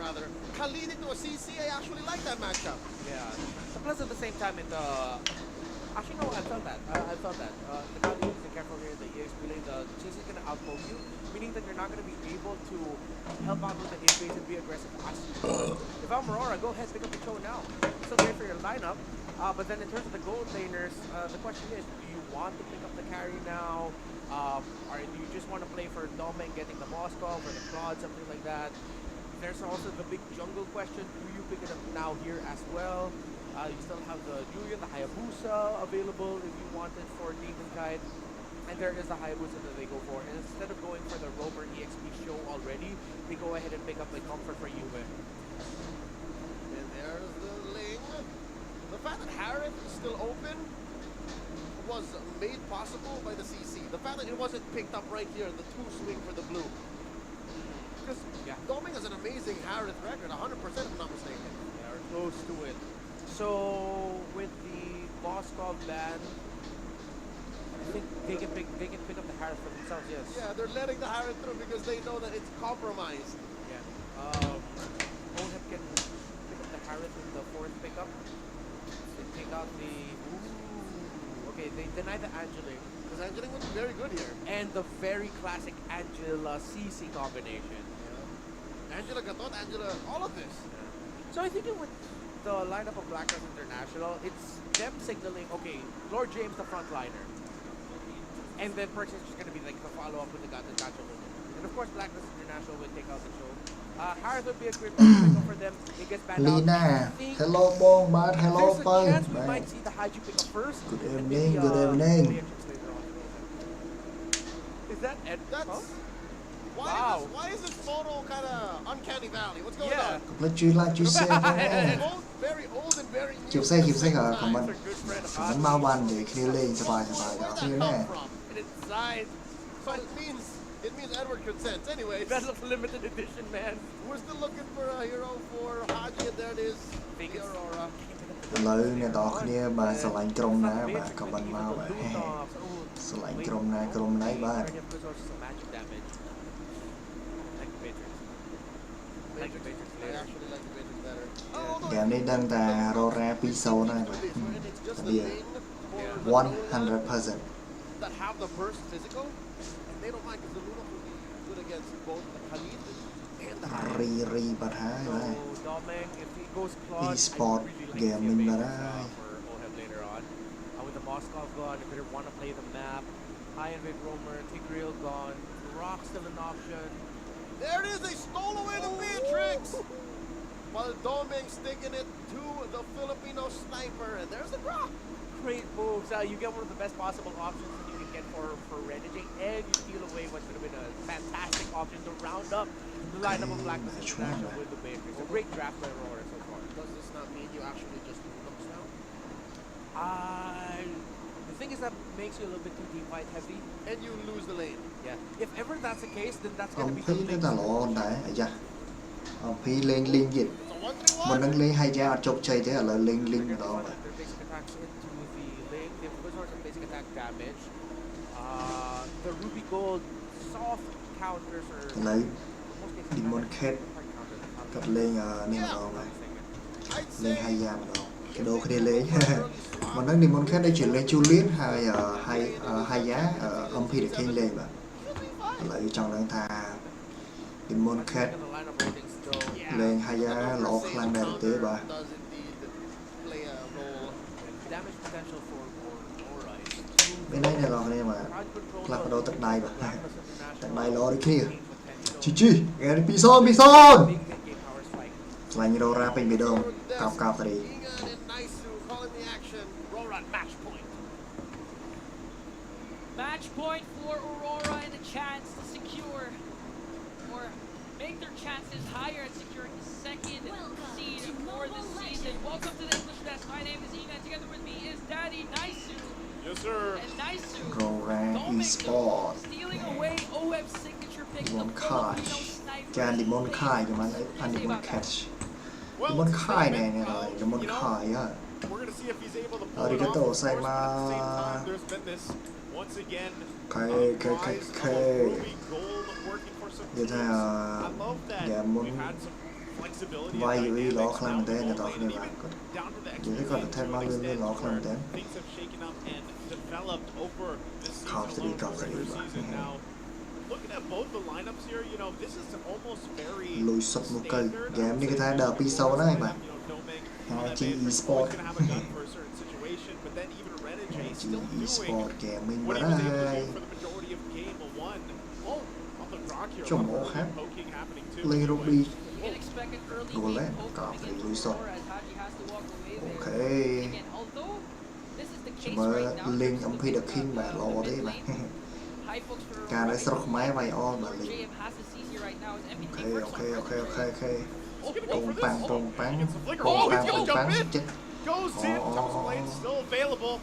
Rather, Khalid into a CC, I actually like that matchup. Yeah. Plus at the same time, actually no, I felt that. The Khalid needs to be careful here in the EXP lane. The chase is gonna outpoke you, meaning that you're not gonna be able to help out with the invade and be aggressive as you want. If I'm Raurora, go ahead, pick up the Cho now. Still great for your lineup. But then in terms of the gold laners, the question is, do you want to pick up the carry now? Or do you just want to play for Dome and getting the Moskov or the Claude, something like that? There's also the big jungle question. Do you pick it up now here as well? You still have the Julian, the Hayabusa available if you want it for Demon Kite. And there is the Hayabusa that they go for. And instead of going for the Rover EXP show already, they go ahead and pick up the Comfort for Juve. And there's the Ling. The fact that Harith is still open was made possible by the CC. The fact that it wasn't picked up right here, the 2 swing for the blue. Because Doming has an amazing Harith record, 100% if I'm not mistaken. They are close to it. So with the Moskov ban, I think they can pick up the Harith for themselves, yes. Yeah, they're letting the Harith through because they know that it's compromised. Yeah. Oheb can pick up the Harith in the 4th pickup. They take out the... Ooh. Okay, they deny the Angeling. Because Angeling would be very good here. And the very classic Angela CC combination. Yeah. Angela Gatot, Angela, all of this. So I think it would... the lineup of Blacklist International, it's them signaling, okay, Lord James the frontliner. And then Perks is just going to be like the follow-up with the Gacha. And of course, Blacklist International will take out the show. Harith would be a great pick for them. It gets banned out. Lina I think hello បងបាទ hello there's a បើ chance we បាទ might see the Haiju pick up first. Good and evening, maybe, good evening. reactions later on. Is that Ed? That's Huh? why why is this photo kind of uncanny valley? What's going Yeah. on? កុំភ្លេចជួយ like ជួយ share ផងណា Both very old and very new. ជិះផ្សេង at the same time. ខមមិន It's a good friend of ខមមិន ours. មកបានទេគ្នាលេងសប្បាយ Where'd ដល់ that គ្នាណា come from? And it's signed. So it means Edward consents. Anyways, That's a limited edition, man. we're still looking for a hero for Haji, and there it is. Think The it's- Aurora. ឥឡូវអ្នកនរគ្នាបាទស្រឡាញ់ក្រុមណាបាទខមមិនមកបាទ Loot off. Ooh, ស្រឡាញ់ក្រុមណាក្រុមណៃបាទ Guardian Blizzard is some magic damage. Like the Matrix. Like the Matrix I later. actually like the Matrix better. ហ្គេមនេះដឹងតែ Raurora 2-0 ហើយបាទ It's just Yeah. the lane for the 100% that have the burst physical, and they don't mind because the Luna will be good against both the Khalid and the Haji. រីបាត់ហើយបាទ So, Domeng, if he goes Claude, E-sport I really like gaming the ba basics, dai. for Oheb later on. With the Moskov gone, if they want to play the map, High Invade Roamer, Tigreal gone, Rock still an option. There it is, they stole away the Matrix! While Domeng sticking it to the Filipino sniper, and there's the drop! Great moves. You get one of the best possible options that you can get for Renegade, and you steal away what could have been a fantastic option to round up the lineup of Blacklist Okay, International sure. with the Matrix. A great draft by Raurora so far. Does this not mean you actually just looks now? The thing is that makes you a little bit too deep fight heavy. And you lose the lane. Yeah. If ever that's the case, then that's អំ going to be ភី something. នៅតែល្អដែរអាយ៉ាអំភីលេងលេងទៀត It's a 1-3-1. មុននឹងលេងហើយយ៉ាអត់ជោគជ័យទេឥឡូវលេងលេងម្ដងបាទ Their basic attacks into the lane. They have Blizzard and basic attack damage. The Ruby Gold soft counters are ឥឡូវ most cases Demon Cat hard counters. គាត់លេងនេះម្ដងបាទ I'd លេង say ហើយយ៉ាម្ដងគេដូរគ្នាលេង មុននឹង Demon Cat ដូចជាលេង Julian ហើយយ៉ាអំភី The King លេងបាទឥឡូវចង់ដឹងថា Demon Cat The lineup ratings still លេងហើយយ៉ាល្អខ្លាំងដែរទេបាទ does indeed play a role. damage potential for Raurora is មានន័យអ្នកនរគ្នាបាទ crowd control. ផ្លាស់ប្ដូរទឹកដៃបាទ Blacklist ទឹកដៃ International ល្អដូចគ្នា gain potential. ជីជីហ្គេម2-0 Big game power spike. ឆ្លាញ់ Raurora ពេញបេះដូងកោបតារី Ingan and Naisu calling the action. Aurora match point. Match point for Aurora and a chance to secure or make their chances higher at securing the second seed for this season. Welcome to the English Desk. My name is Ina. Together with me is Daddy Naisu. Yes, sir. And Naisu Raurora Domeng Esport stealing away OF's signature pick, the Demon Catch Filipino sniper. ចាន Demon Kai ចាំមិនអាន Demon Catch Demon Kai ណែណែ Demon Kai ហ៎ We're going to see if he's able to pull it Arigato, off. Of course, but at the Saima. same time, there's been this, once again, Okay, rise of okay. Ruby Gold working for some Vậy teams. thôi à, I love that dạ, we've muốn had some flexibility and vay gì dynamics lỗ now khăn with thế the này goal tao lane, không and hiểu even down to the Vậy có execution thêm to bao an nhiêu extent lỗ khăn where thế things have shaken up and developed over this season Copy, alone, the copy, regular copy. season. Now, looking at both the lineups here, you know, this is almost very lùi sụt một cây standard. game I đi would cái say thái đờ for pi sâu most đấy lineup, mà you know, Domeng on Hai that chi mid, eSport. always gonna have a gun for a certain situation, but then even Renegade Chi still doing eSport gaming what mà he was able to đây do for the majority of game one. Oh, on the rock here, Trong a lot bộ of khác. poking happening too. Play Anyway, Ruby You can expect an early Đùa game lên, poke cọp coming thì into lùi sọt. Aurora as Haji has to walk away there. Ok Again, although this is the Chứ case mà right now, Linh there's ông the Phi The mid- King bà lộ mid thế mà lane. High folks for Cả đấy Aurora sọc máy vay on mà Lord Linh JM has the CC right now as MBT Ok works ok on ok Renegade. ok ok he's gonna go Bông for băng this. bông bắn Gets the flicker. Bông Oh, he's băng gonna bông jump bắn in. chết Goes in, top lane still available.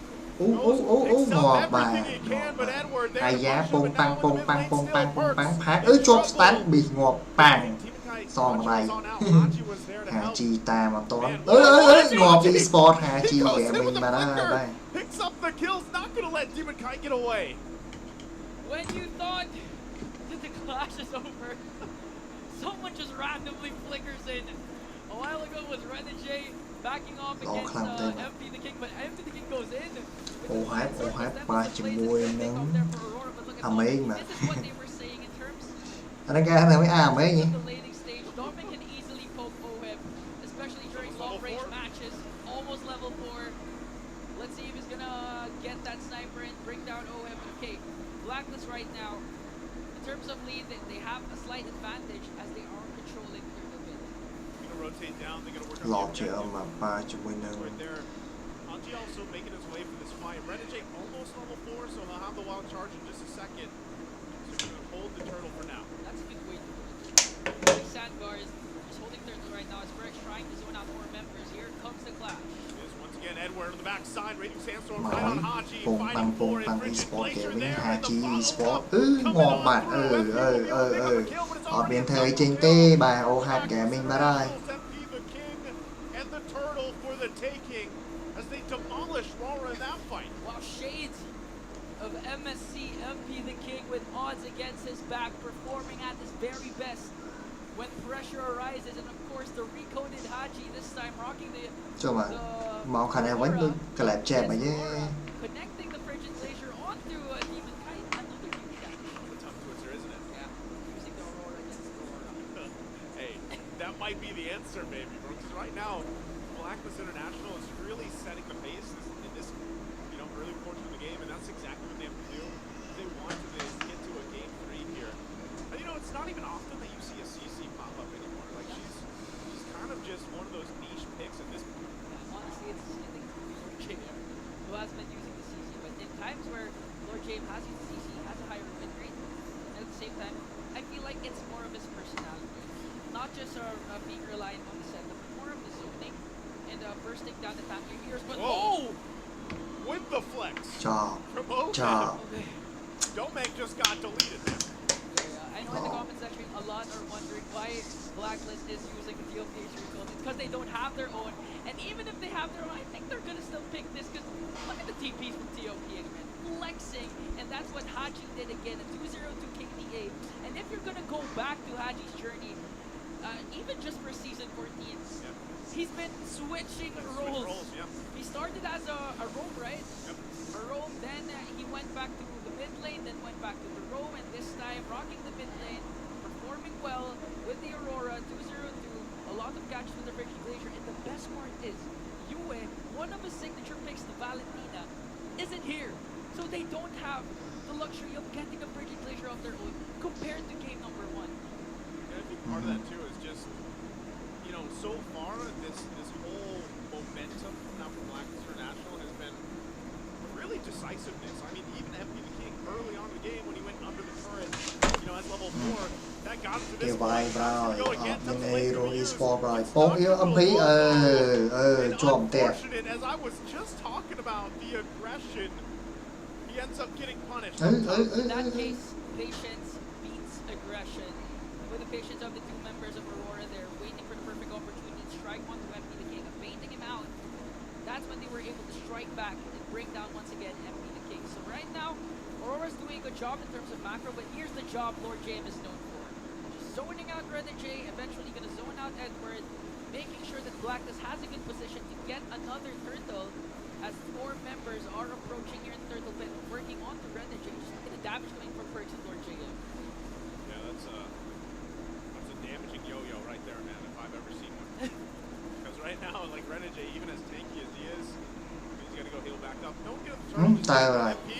Ngọt bà Ai giá bông băng bông băng bông băng bông băng phá chốt stand bị ngọt băng Xong rồi Hà chi ta mà toán ngọt eSport Hà chi gaming mà đó đây Picks up the kills, not gonna let Demon Kai get away. When you thought that the clash is over, someone just randomly flickers in. A while ago was Renegade backing off against khăn tên mà. MP the King, but MP the King goes in. Ô hát 3.1 nắng Amazing mà This is what they were saying in terms Anh ra này mới mấy nhỉ of the laning stage. Dortmund can easily poke Oheb, especially during long range matches. level 4. Let's see if he's gonna get that sniper and bring down OM. Okay, blacklist right now. In terms of lead, they have a slight advantage as they are controlling turtle bit. Gonna rotate down. They're gonna work หล on อก the เจอ objective. มาปาជាមួយនឹង Right there. Anji also making his way for this fight. Renegade almost level 4, so he'll have the wild charge in just a second. So we're gonna hold the turtle for now. That's a good way to do it. Sandgar is just holding turtle right now. Sprex trying to zone out more members. Here comes the clash. Is once again Edward on the backside, Raging Sandstorm หม right อย on Haji, ปงปัง fighting ปง for ปัง it. อีส Frigid ปอร์ตเกม Glacier มิ่ง there ฮา in จี the อีสปอร์ต follow-up. มองบัตรออกเบียนเธอจริงตี้บายโอฮัดแกมิ่งมาได้ MP the King and the turtle for the taking as they demolish Raurora in that fight. Wow, shades of MSC MP the King with odds against his back, performing at his very best when pressure arises, and of course the recoded Haji this time rocking the ช่วยมาเมาคันแอร์ไว้ดึงกระแหลบแจบมาเย่ connecting the Frigid Glacier onto Demon Kite. Another huge damage. A tough twister, isn't it? Yeah, using the Aurora against the Aurora. Hey, that might be the answer, maybe, bro. Because right now, Blacklist International is really setting the pace in this, early portion of the game, and that's exactly what they have to do. They want to get to a game 3 here. And it's not even often that you see a CC pop up anymore. Like she's kind of just one of those niche picks at this point. Yeah, honestly, it's Lord James who has been using the CC, but in times where Lord James has used the CC, he has a higher win rate. And at the same time, I feel like it's more of his personality, not just being reliant on the setup, but more of the zoning and bursting down the family gears. But Whoa! With the flex. ชอบ From ชอบ Open. Domek just got deleted there. Yeah, I know in the comment section a lot are wondering why Blacklist is using the TOP recall. It's because they don't have their own. And even if they have their own, I think they're going to still pick this because look at the TPs from TOP again. Flexing. And that's what Haji did again. A 2-0-2 KDA. And if you're going to go back to Haji's journey, even just for season 14, he's been switching roles. He started as a roam, right? A roam, then he went back to the mid lane, then went back to the roam, and this time rocking the mid lane, performing well with the Aurora, 2-0-2, a lot of catches with the Frigid Glacier, and the best part is, Yue, one of his signature picks, the Valentina, isn't here. So they don't have the luxury of getting a Frigid Glacier of their own compared to game number 1. Yeah, I think part of that too is just, so far this whole momentum now from Blacklist International has been really decisiveness. I mean, even MP the King early on in the game when he went under the turret, at level 4, that got him to เก็บ this ไว้ point. บราว He's อ gonna อก go again, เป็น tough เอ lane โร to อี use. สปอร์ตบราว It's ปง not เอออัม gonna พี look good. จวมแตก Unfortunate, as I was just talking about the aggression, he ends up getting punished. In that case, patience beats aggression. With the patience of the two members of Aurora, they're waiting for the perfect opportunity to strike onto MP the King, baiting him out. That's when they were able to strike back and bring down once again MP the King. So right now, Aurora's doing a good job in terms of macro, but here's the job Lord James is known for. Just zoning out Renegade, eventually gonna zone out Edward, making sure that Blacklist has a good position to get another turtle as 4 members are approaching here in Turtle Pit, working on the Renegade. Just look at the damage coming from Perks and Lord James. Yeah, that's a damaging yo-yo right there, man, if I've ever seen one. Because right now, like Renegade, even as tanky as he is, he's gonna go heal back up. Don't get the turtle. Tao rồi. MP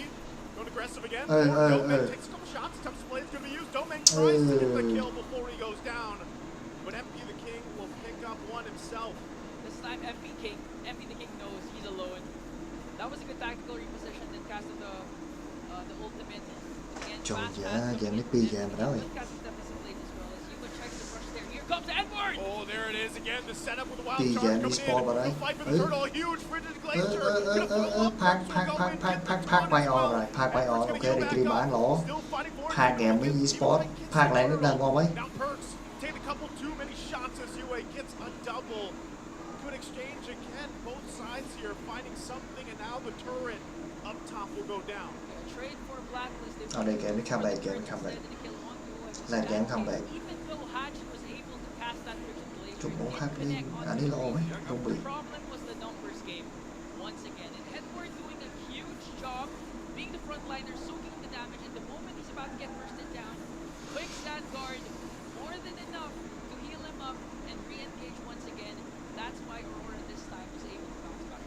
going aggressive again. Domek Takes a couple shots. Tough display is gonna be used. Domek tries to get the kill before he goes down, but MP the King will pick up one himself. This time MP the King knows he's alone. That was a good tactical reposition that casted the ultimate. Again, Trời fast giá, pass game coming nó pi in. game rồi đó. Good casting defensive lane as well as Yuba checks the rush there. Here comes Edward! Oh, there it is again. The setup with the wild Pi charge game coming eSport vào in. đây. The fight for the turtle. A huge Frigid Glacier. Gonna follow up. พักไปออกเลยพักไปออกโอเคได้กรีบานหรอ Still fighting for it. พักแกมไม่อีสปอร์ตพักแรงนิดดังออกไหม Now Perks take a couple too many shots as Yue gets a double. Good exchange again. Both sides here finding something, and now the turret up top will go down. Trade for Blacklist. Oh, they can come back, can come back. Let them come back. Even though Haji was able to cast that Frigid Glacier, จุดโมง it คัก didn't นี่ connect อัน onto นี้รอไหมลงบุรี The problem was the numbers game once again. And Edward doing a huge job being the frontliner, soaking the damage. And the moment he's about to get bursted down, quick stand guard, more than enough to heal him up and re-engage once again. That's why Aurora this time was able to bounce back.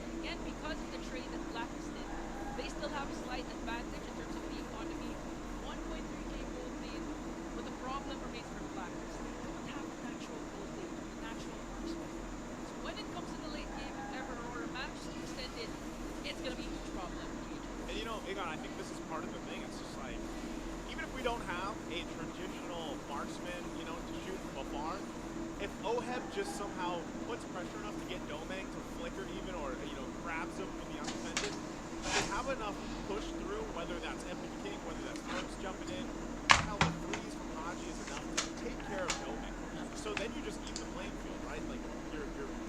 OHEB just somehow puts pressure enough to get Domeng to flicker even, or grabs him from the undefended, they have enough push through, whether that's Epic King, whether that's Perks jumping in. Hell, the threes from Haji is enough to take care of Domeng. So then you just even the playing field, right? Like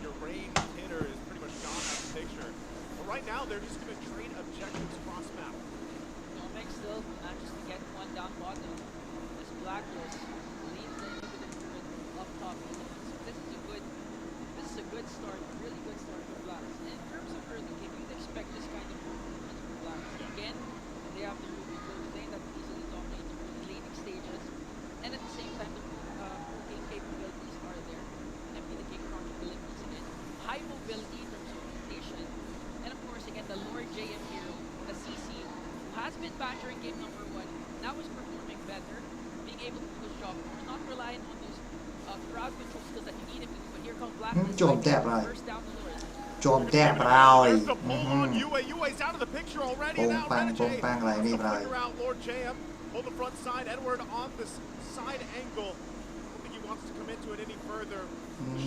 your range hitter is pretty much gone out of the picture. But right now they're just going to trade objectives cross map. Domeng still manages to get one down bottom. This blacklist leads the inhibitor up top. So this is a good start, really good start for Blacklist. And in terms of early game, you'd expect this kind of performance from Blacklist. Again, they have the Ruby Gold lane that can easily dominate the laning stages. And at the same time, the game capabilities are there. MP the King crouchabilities again. High mobility in terms of rotation. And of course, again, the Lord JM hero, the CC, who has been bad during game number 1, now is performing better, being able to do his job. We're not relying on those crowd control skills that you need him to do. But here comes Blacklist. Trộm đẹp rồi. First down the Lord. Trộm đẹp rồi. There's the pull on UA. UA's out of the picture already. Now Bông bang lại đi rồi. figure out Lord JM. Hold the front side. Edward on this side angle. I don't think he wants to come into it any further.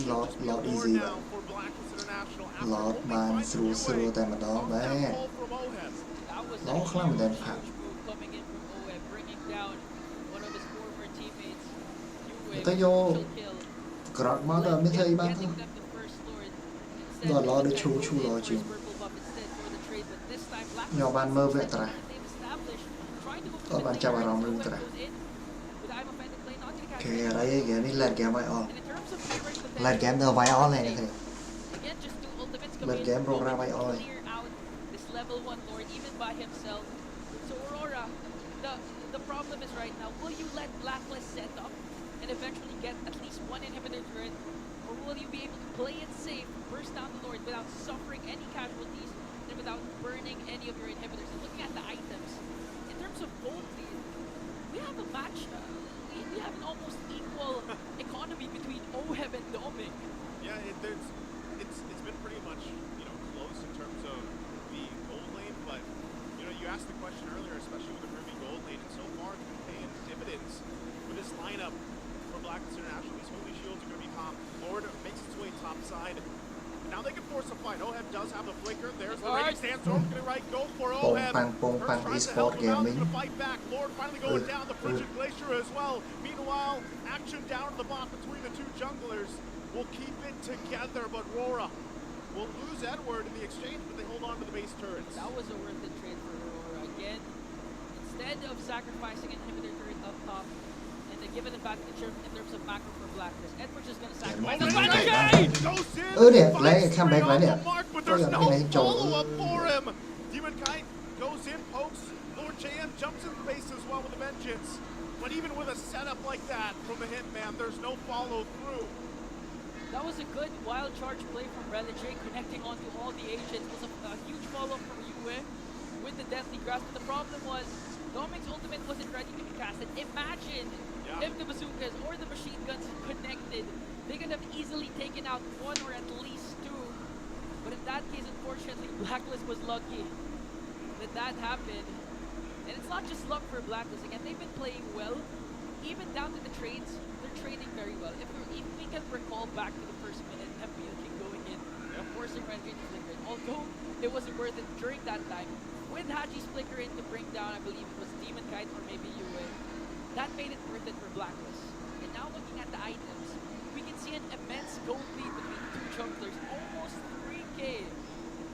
Lọt easy vậy. Lọt bàn sưu tại mà đó bé. Nó không làm đèn phạt. Tới vô gọt máu đó mới thấy bán thôi. Rồi lo được chú lo chứ. Nhỏ bàn mơ vệ tra. Rồi bàn chào bà rõng luôn tra. Kìa đấy kìa đi lên kìa vai on. Lên kém đâu vai on này nè kìa. Lên kém rô ra vai on. Level 1 Lord even by himself. So Raurora, the problem is right now, will you let Blacklist set up and eventually get at least one inhibitor turret, or will you be able to play it safe, burst down the Lord without suffering any casualties and without burning any of your inhibitors? And looking at the items, in terms of gold lead, we have a match, we have an almost equal economy between OHEB and Domeng. Yeah, it's been pretty much close in terms of the gold lane, but you asked the question earlier, especially with the Ruby gold lane, and so far it's been paying dividends with this lineup for Blacklist International. These holy shields are going to be top. Lord makes its way top side. Now they can force a fight. OHEB does have the flicker. There's the raging sandstorm. Going to go for OHEB. Bông bang eSport Gaming. Going to fight back. Lord finally going down the frigid glacier as well. Meanwhile, action down at the bot between the two junglers. Will keep it together, but Raurora will lose Edward in the exchange, but they hold on to the base turrets. That was a worth it trade for Raurora. Again, instead of sacrificing an inhibitor turret up top and then give it back in terms of macro for Blacklist, Edward's just gonna sacrifice the đẹp, lấy comeback lại nè. Tôi là cái này trộn. Demon Kite goes in, pokes. Lord JM jumps in the base as well with a vengeance. But even with a setup like that from the Hitman, there's no follow through. That was a good wild charge play from Religion, connecting onto all the agents. It was a huge follow-up from Yue with the Deathly Grasp. But the problem was, Domeng's ultimate wasn't ready to be casted. Imagine if the bazookas or the machine guns connected. They could have easily taken out one or at least two. But in that case, unfortunately, Blacklist was lucky that happened. And it's not just luck for Blacklist. Again, they've been playing well. Even down to the trades, they're trading very well. If we can recall back to the first minute, MP the King going in, forcing Renji to flicker in. Although it wasn't worth it during that time, with Haji's flicker in to bring down, I believe it was Demon Kite or maybe Yue, that made it worth it for Blacklist. And now looking at the items, we can see an immense gold lead between the two junglers, almost 3k,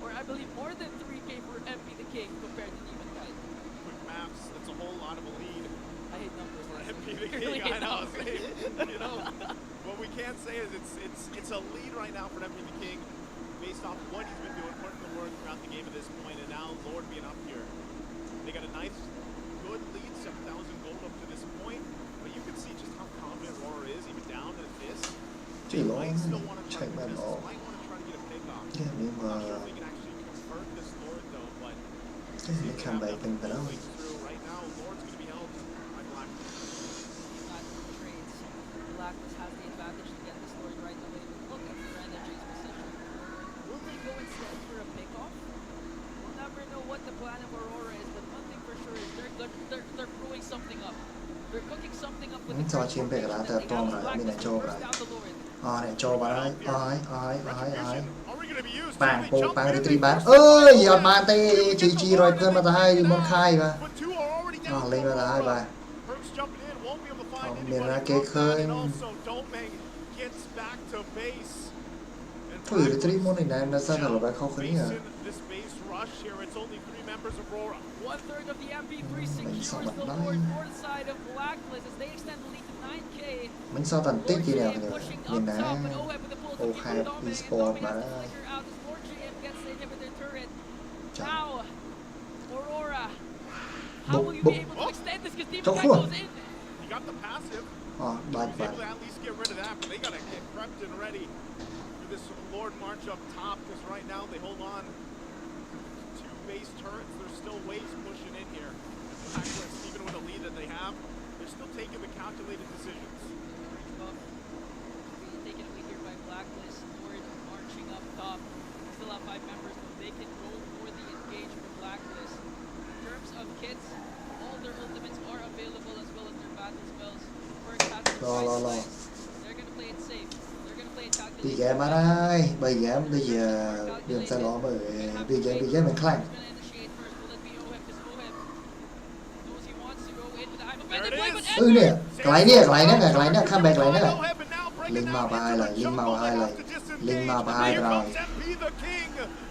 or I believe more than 3k for MP the King compared to Demon Kite. Quick maps, that's a whole lot of a lead. I hate numbers. For MP the King, I know. What we can say is it's a lead right now for MP the King, based off what he's been doing, putting the work throughout the game at this point, and now Lord being up here. They got a nice, good lead, 7,000 gold up to this point, but you can see just how confident Raurora is, even down at this. Chỉ lo Might still want to try chạy to bàn miss, đó. might want to try to get a pick off. Yeah, nhưng mà Not sure if we can actually convert this Lord though, but cái comeback bên đó. going through right now, Lord's going to be held by Blacklist. Not trades. Blacklist has the advantage to get this Lord right away. Look at Renegades' position. Will they go instead for a pickoff? We'll never know what the plan of Raurora is, but one thing for sure is they're brewing something up. They're cooking something up with the Cho chim bè lá tập toàn rồi, mình là cho rồi. down the Lord. nè cho bạn ơi ơi Are we gonna be used? ប៉ាង They ពោង jump ប៉ាង in, រី they ត្រីបាន force អើយ the អត់បានទេ GG រយ Two ព្រឿនមកទៅហើយមុនខាយបាទ But two are already down លេងមកទៅហើយបាទ Perks jumping in, won't be able to find Không, anybody miền ra from kế that, khơi. and also Domeng gets back to base. And ធ្វើរីត្រីមុននេះណែនៅសិនតែរបស់ខុសគ្នា facing this base rush here, it's only 3 members of Raurora. 1/3 of the MP3 secures sao the bạn Lord nói? for the side of blacklist as they extend the lead to 9k. មិញសល់តែបន្តិច Lord ទៀត JM នេះ pushing មាន up ណា top, but OHEB with the pull to Oh, keep have Domeng, and e-sport Domeng has to mà. flicker out as Lord JM gets the inhibitor turret. Chà. Now, Aurora, how will you be able to extend this? Because Demon Trong Guy khuôn. goes in. He got the passive. អស់បាច់ He បា was ត់ able to at least get rid of that, but they gotta get prepped and ready for this Lord March up top, because right now they hold on to 2 base turrets. There's still waves pushing in here. Blacklist, even with the lead that they have, they're still taking the calculated decisions. Range buff being taken away here by blacklist. Lord marching up top. Still have 5 members, but they can go for the engage for blacklist. In terms of kits, all their ultimates are available as well as their battle spells. Perk has the Lo, lo, lo. price list. They're gonna play it safe. They're gonna play it ពី calculated. ហ្គេមមកហើយ3ហ្គេមដូចជាវាមិនសូវល្អមើលពីហ្គេមមិនខ្លាំង Who's gonna initiate first? Will it be OHEB? Because OHEB knows he wants to go in with the I'm There it play, is. but អឺនេះកន្លែងនេះខាងបែកកន្លែងនេះ Oheb, and now breaking Linh down mau vào hai into lần, the Linh mau jungle. vào hai They lần. have to disengage, Linh mau vào but hai here rồi. comes MP the King.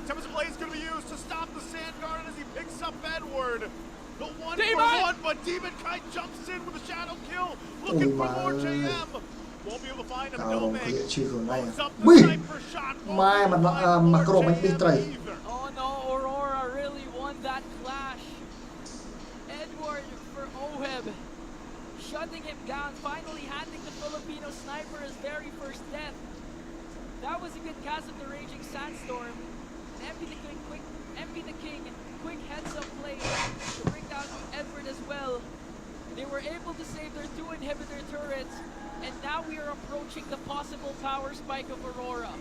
Tempest Blaze going to be used to stop the Sand Garden as he picks up Edward. The 1-for-1, but Demon Kite jumps in with a shadow kill, looking for Ôi more mà ơi. JM. Won't be able to find him. កោរងគ្រា Domeng ឈឺខ្លួនឯង loads up the មី sniper shot. Won't ម៉ែ be able មិន to find មក more ក្រុមមិនប៊ី JM ត្រី either. oh no, Aurora really won that clash. Edward for OHEB, shutting him down, finally handing the Filipino sniper his very first death. That was a good cast of the Raging Sandstorm. MP the King, quick heads up play to bring down Edward as well. They were able to save their 2 inhibitor turrets, and now we are approaching the possible power spike of Aurora.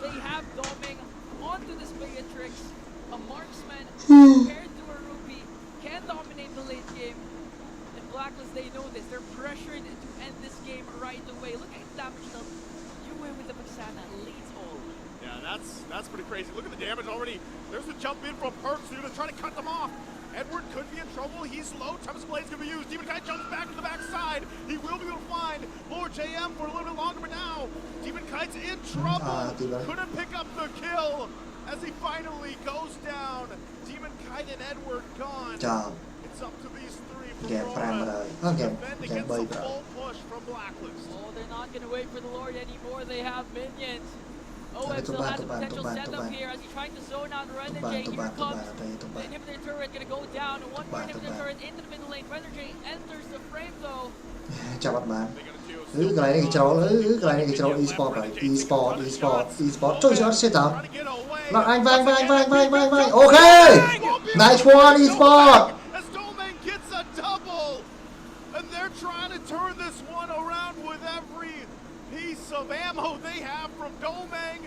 They have Domeng onto this Beatrix, a marksman compared to a Ruby, can dominate the late game. And Blacklist, they know this. They're pressured to end this game right away. Look at the damage dealt. You win with the Baxana, leads all. Yeah, that's pretty crazy. Look at the damage already. There's a jump in from Perks. They're going to try to cut them off. Edward could be in trouble. He's low. Tempest Blade's going to be used. Demon Kite jumps back to the backside. He will be able to find Lord JM for a little bit longer, but now Demon Kite's in trouble. Couldn't pick up the kill as he finally goes down. Demon Kite and Edward gone. ចប់ It's up to these 3 from ហ្គេម5 Raurora. ហើយអូហ្គេម Defend ហ្គេម against 3 the ប្រ full push from Blacklist. Oh, they're not going to wait for the Lord anymore. They have minions. OM Tuban, still has a tuban, potential tuban, setup tuban. here as he's trying to zone out Renner Tuban, J. Here tuban, comes tuban, tuban, the tuban. inhibitor turret going to go down. One more Tuban, inhibitor tuban. turret into the middle lane. Renner J enters the frame though. ចាប់អត់បាន They're gonna do កន្លែងនេះគេច្រោលកន្លែងនេះគេច្រោល e-sport ហើយ e-sport ជួយឆ្លត់សេតត trying to get away. មកអញវាយអូខេ nice one e-sport As Domeng gets a double, and they're trying to turn this one around with every piece of ammo they have from Domeng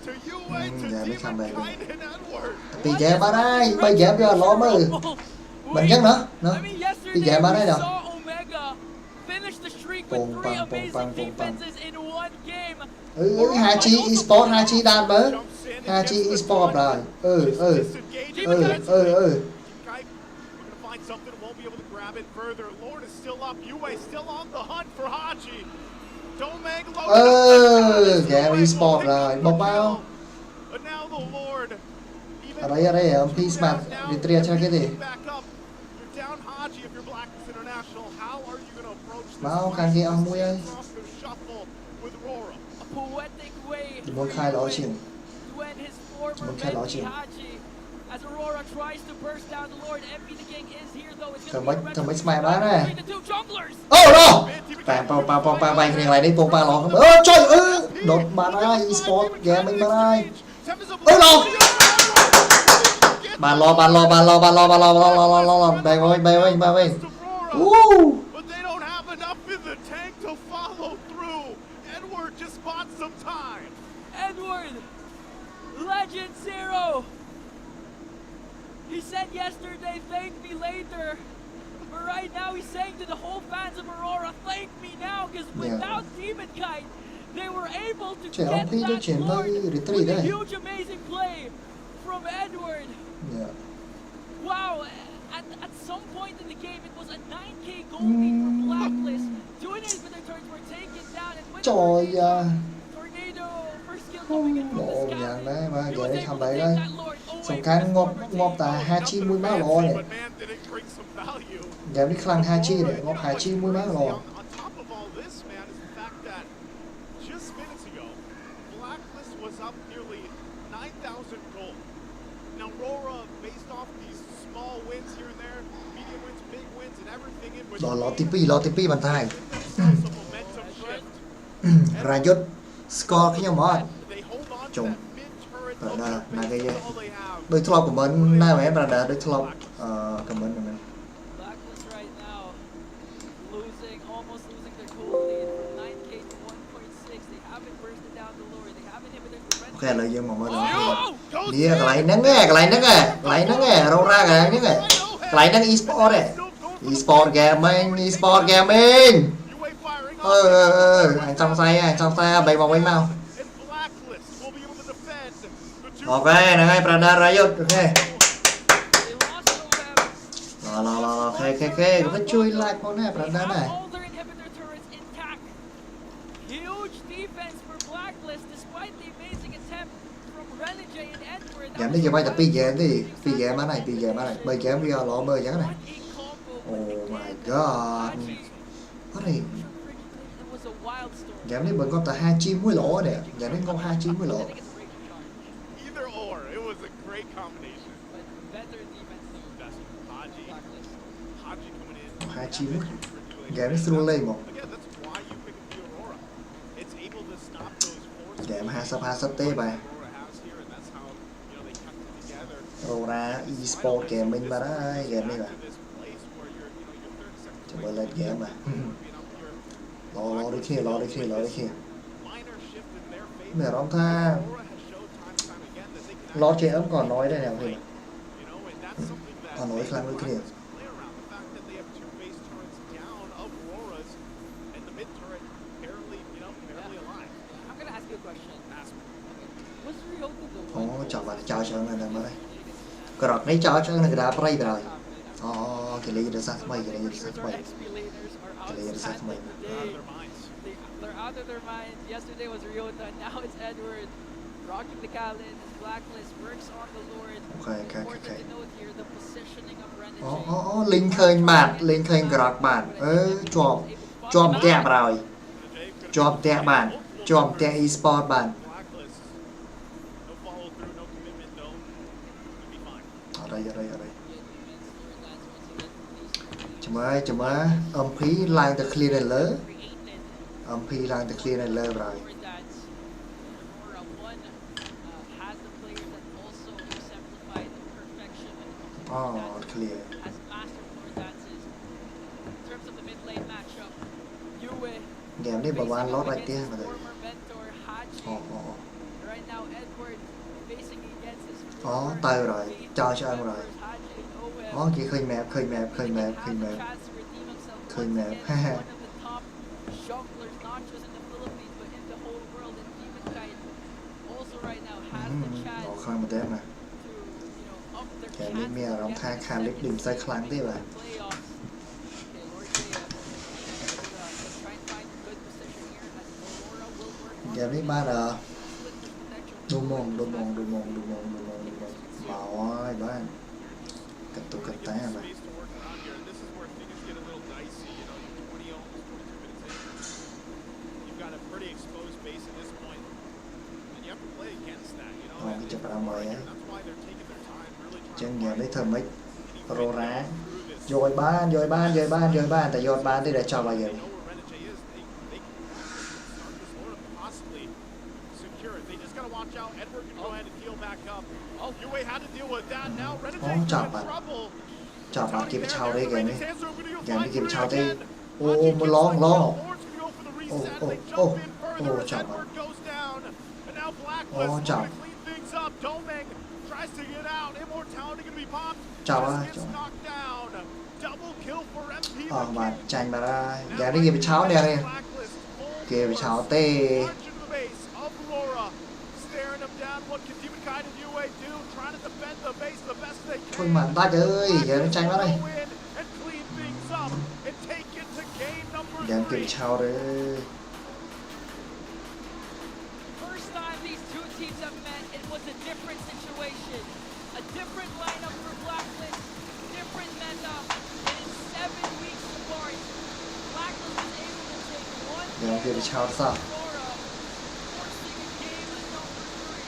to UA to yeah, they Demon come back. Kite and Edward. ពីហ្គេមបានហើយ3ហ្គេមវាអត់ល្អមើល មិនអញ្ចឹងណា I mean, yesterday ពីហ្គេមបានហើយ we ណា saw Omega finish the streak with Bong, 3 bang, bong, amazing bang, bong, bang. defenses in one game. 5G e-sport 5G ដានមើល 5G e-sport ដែរអឺ Disengaging. Demon Kite looking to find something, won't be able to grab it further. Lord is still up. UA still on the hunt for Haji. Domeng loaded up. Game e-sport Pick up rồi, the bốc báo. kill. But now the Lord. Even អរ៉ៃអំពីស្មាត now, វិទ្យាឆ្លាស់គេទេ back up. You're down Haji if you're Blacklist International. How are you going to approach this? មកខាងគេអស់មួយហើយ Roster shuffle with Raurora. A poetic way ជាមួយខែល្អជាង to end his former Một cái đó mentee chứ. Haji. As Aurora tries to burst down the Lord, MP the King is here though. It's Thằng going to mấy- be thằng mấy a smile bán retro nè. between the 2 junglers. អូឡូប៉ាប៉ាបាយគ្នាឡើងនេះពងប៉ាល្អចុយដុតបានហើយ e-sport ហ្គេមមិនបានហើយអូឡូបានឡបែកវិញអូ But they don't have enough in the tank to follow through. Edward just bought some time. Edward, Legend Zero. He said yesterday, thank me later. But right now he's saying to the whole fans of Aurora, thank me now, because Yeah. without Demon Kite, They were able to Trẻ get ông Phi that chuyển Lord nơi retreat with a đấy. huge amazing play from Edward. Yeah. Wow, at some point in the game, it was a 9k goal lead for blacklist. Two inhibitor turrets were taken down, and with the Trời ơi. tornado first kill coming in from the Ồ, Scallon, dạng đấy mà he giờ was đấy able thằng to đấy take đây. that Lord away Xong from cái his ngọt former ngọt team. ta Hachi mũi má lò Fancy, này. but man, did it bring some value. Game đi khăn Hachi Raurora, này, you ngọt know Hachi what's mũi má crazy lò. on top of all this, man, is the fact that just minutes ago, Blacklist was up nearly 9,000 gold. Now, Raurora, based off these small wins here and there, medium wins, big wins, and everything in between, Lo tipi bàn tay. themselves some momentum shift. Rajut score khi nhau mọt. They hold on to Chung. that mid-turret Rồi of đó, their là base. cái gì? That's all they have. Đôi thlop của mình nè mẹ bà đã đôi thlop comment của mình. Blacklist right now almost losing their goal lead from 9k to 1.6. They haven't bursted down the lure. They haven't inhibited the Ok lợi dụng một mới đó. Goes Đi cái lại nắng nghe, Raurora cái nắng nghe. Lại nắng eSport này. eSport gaming. You wait firing off. Anh trong tay bày vòng bánh mau. And Blacklist will be able to defend the two. Ok, này Prada Rajut, ok. They lost November. Lo, ok, có chui like con này Prada này. All their inhibitor turrets intact. Huge defense for Blacklist despite the amazing attempt from Renegade and Edward. Giảm đi cho bay tập pi game đi, pi game này, bơi game đi lo bơi giá này. Oh my god. Có này, It was a wild story. giảm đi bận con ta hai chim mũi lỗ này, giảm đi con hai chim mũi lỗ. Either or, it was a great combination. But better defense than That's Haji. Blacklist. Haji coming in. Hai chim mũi. Giảm đi through lên một. Again, that's why you pick up the Aurora. It's able to stop those forces. Giảm hai sắp tê bài. Aurora has here, and that's how they kept it together. Raurora eSport gaming bà đó, game này bà. To this place where you're 30 seconds Cho bơi lên game mà. being up here. Lo đi kia. Minor shift in their favor. Mẹ rõng tha. Aurora has showed time and time again that they can Lo trẻ ấm còn nói đây nè thì. you know, and that's something that Còn nói khăn với kia. play around the fact that they have two base turrets down of Aurora's and the mid turret barely alive. I'm gonna ask you a question. Ask me. Was Ryota the one? Ồ, chào chơi này mới. Cái rọt này chào chơi này cái đá play rồi. Cái lý do sao mày, cái lý do sao mày. Ex-Belators are Cái lý do sao mày. outstanding Out of today. their minds. They're out of their minds. Yesterday was Ryota, now it's Edward. Rocking the Kalin, Blacklist works on the Lord. Important to note here the positioning of Renegade. Linh khơi grok bạn. Chom tẹ rồi. Chom tẹ eSport bạn. Blacklist. No follow through, no commitment, no. You'll be fine. Ở đây. Chấm âm phí lang từ clear này lớn. Âm phí lang từ clear này lớn rồi. Clear. Game đi bà ban lót lại tiếng mà được. Tay rồi, cho anh rồi. Chỉ khơi map, ha. Khăn mà đẹp nè. Game đi mẹ rong tha khá lịch đừng say khăn thế vậy. Game đi ba là đồ mong. Bảo ơi bạn. Cật tụ cật tá mà. Space to work around here, and this is where things get a little dicey. You know, you're 20, almost 22 minutes in. You've got a pretty exposed base at this point, and you have to play against that. You know, Cái chụp ra mời á. that's why they're taking their time, really trying Chân to game đấy thơm mấy. Raurora. through this. Dồi ban. Tại dồi ban thì để cho bao giờ. They know where Renegade is. They can start this order, possibly secure it. They just got to watch out. Edward can go ahead and heal back up. Yue had to deal with that. Now Renegade's in chọc bạn. trouble. Chọc bạn kịp chào đây game này. Hands are gonna go Game đi flying kịp through chào đây. again. Một long. Lord's gonna go for the reset. They jump in further as chào Edward bạn. goes down. And now Blacklist looking chào. to clean things up. Domeng tries to get out. Immortality gonna be popped. Chào Just ơi, gets chào. knocked down. Double kill for MP. Bạn tranh bà ra. Game đi kịp chào nè. Blacklist full เกมชาวเต้ March into the base of Raurora, staring him down. What can Demonkind and UA do? Trying to defend the base the best they ช่วย can. มันได้เอ้ยอย่าใจมาเลย Go in and clean things up and take it to game number เดี๋ยวเกม 3. ชาวเลย First time these two teams have met, it was a different situation. A different lineup for blacklist, different meta, and in 7 weeks apart, blacklist was able to take one เดี๋ยวเกมชาวซะ Raurora, forcing a game number 3.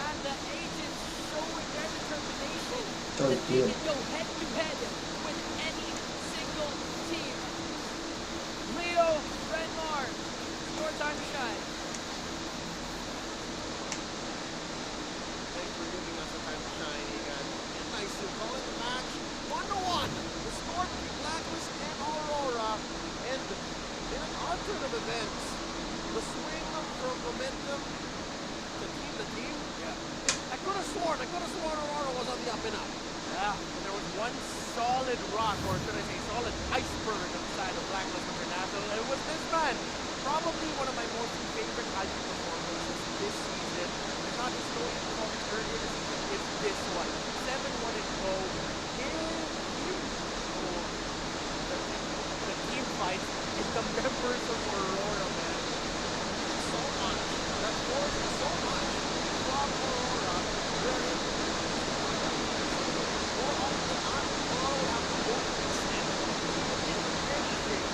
And the agents showing their determination Trời that they ơi. can go head to head with any single team. Leo, Renmar, your time to shine. Thanks for giving us a time to shine, Egan. And nice to call it the match 1-1. The score between Blacklist and Aurora. And in an odd turn of events, the swing from momentum to team. Yeah. I could have sworn Aurora was on the up and up. Yeah, there was one solid rock, or should I say solid iceberg on the side of Blacklist International. And it was this man. Probably one of my most favorite IG performances this season. It's not just going performance earlier this season, it's this one. 7-1-0. The team fight is the members of Raurora, man. So much. That forced so much from Aurora. Where more often than not, Aurora will have to go instead. Anything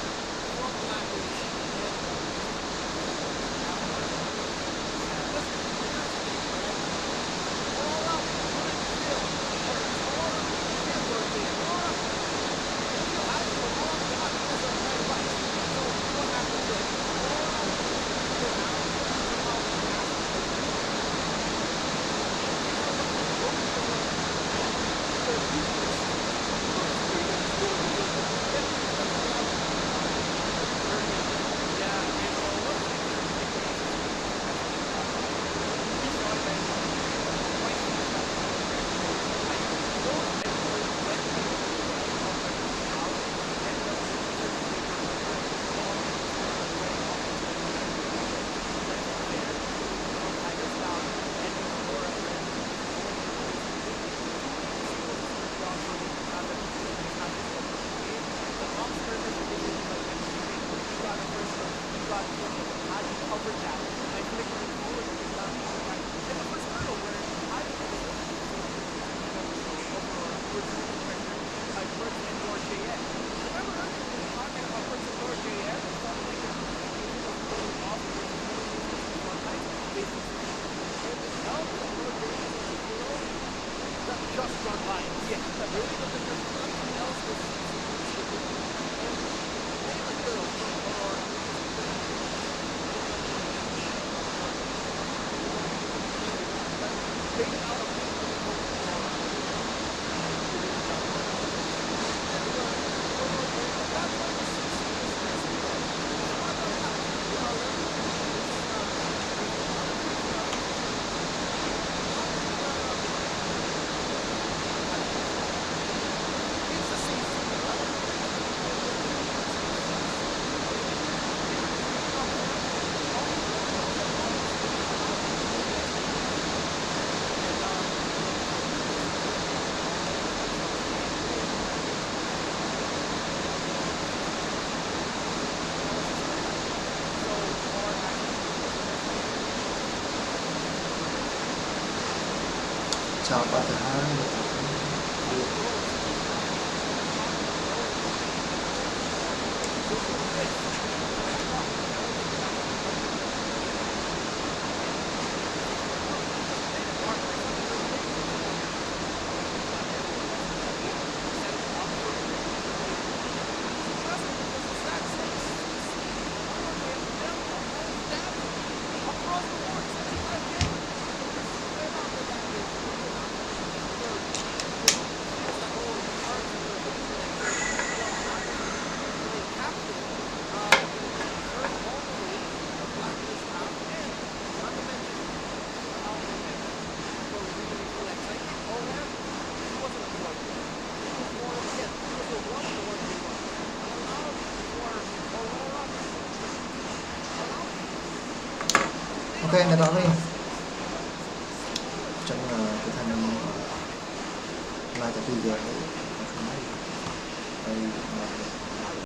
from Blacklist. Just run by. Yeah, that really doesn't do nothing else this chào bạn thứ hai. Ok, này đó đi. Trong cái thằng này là cái video đây. Đây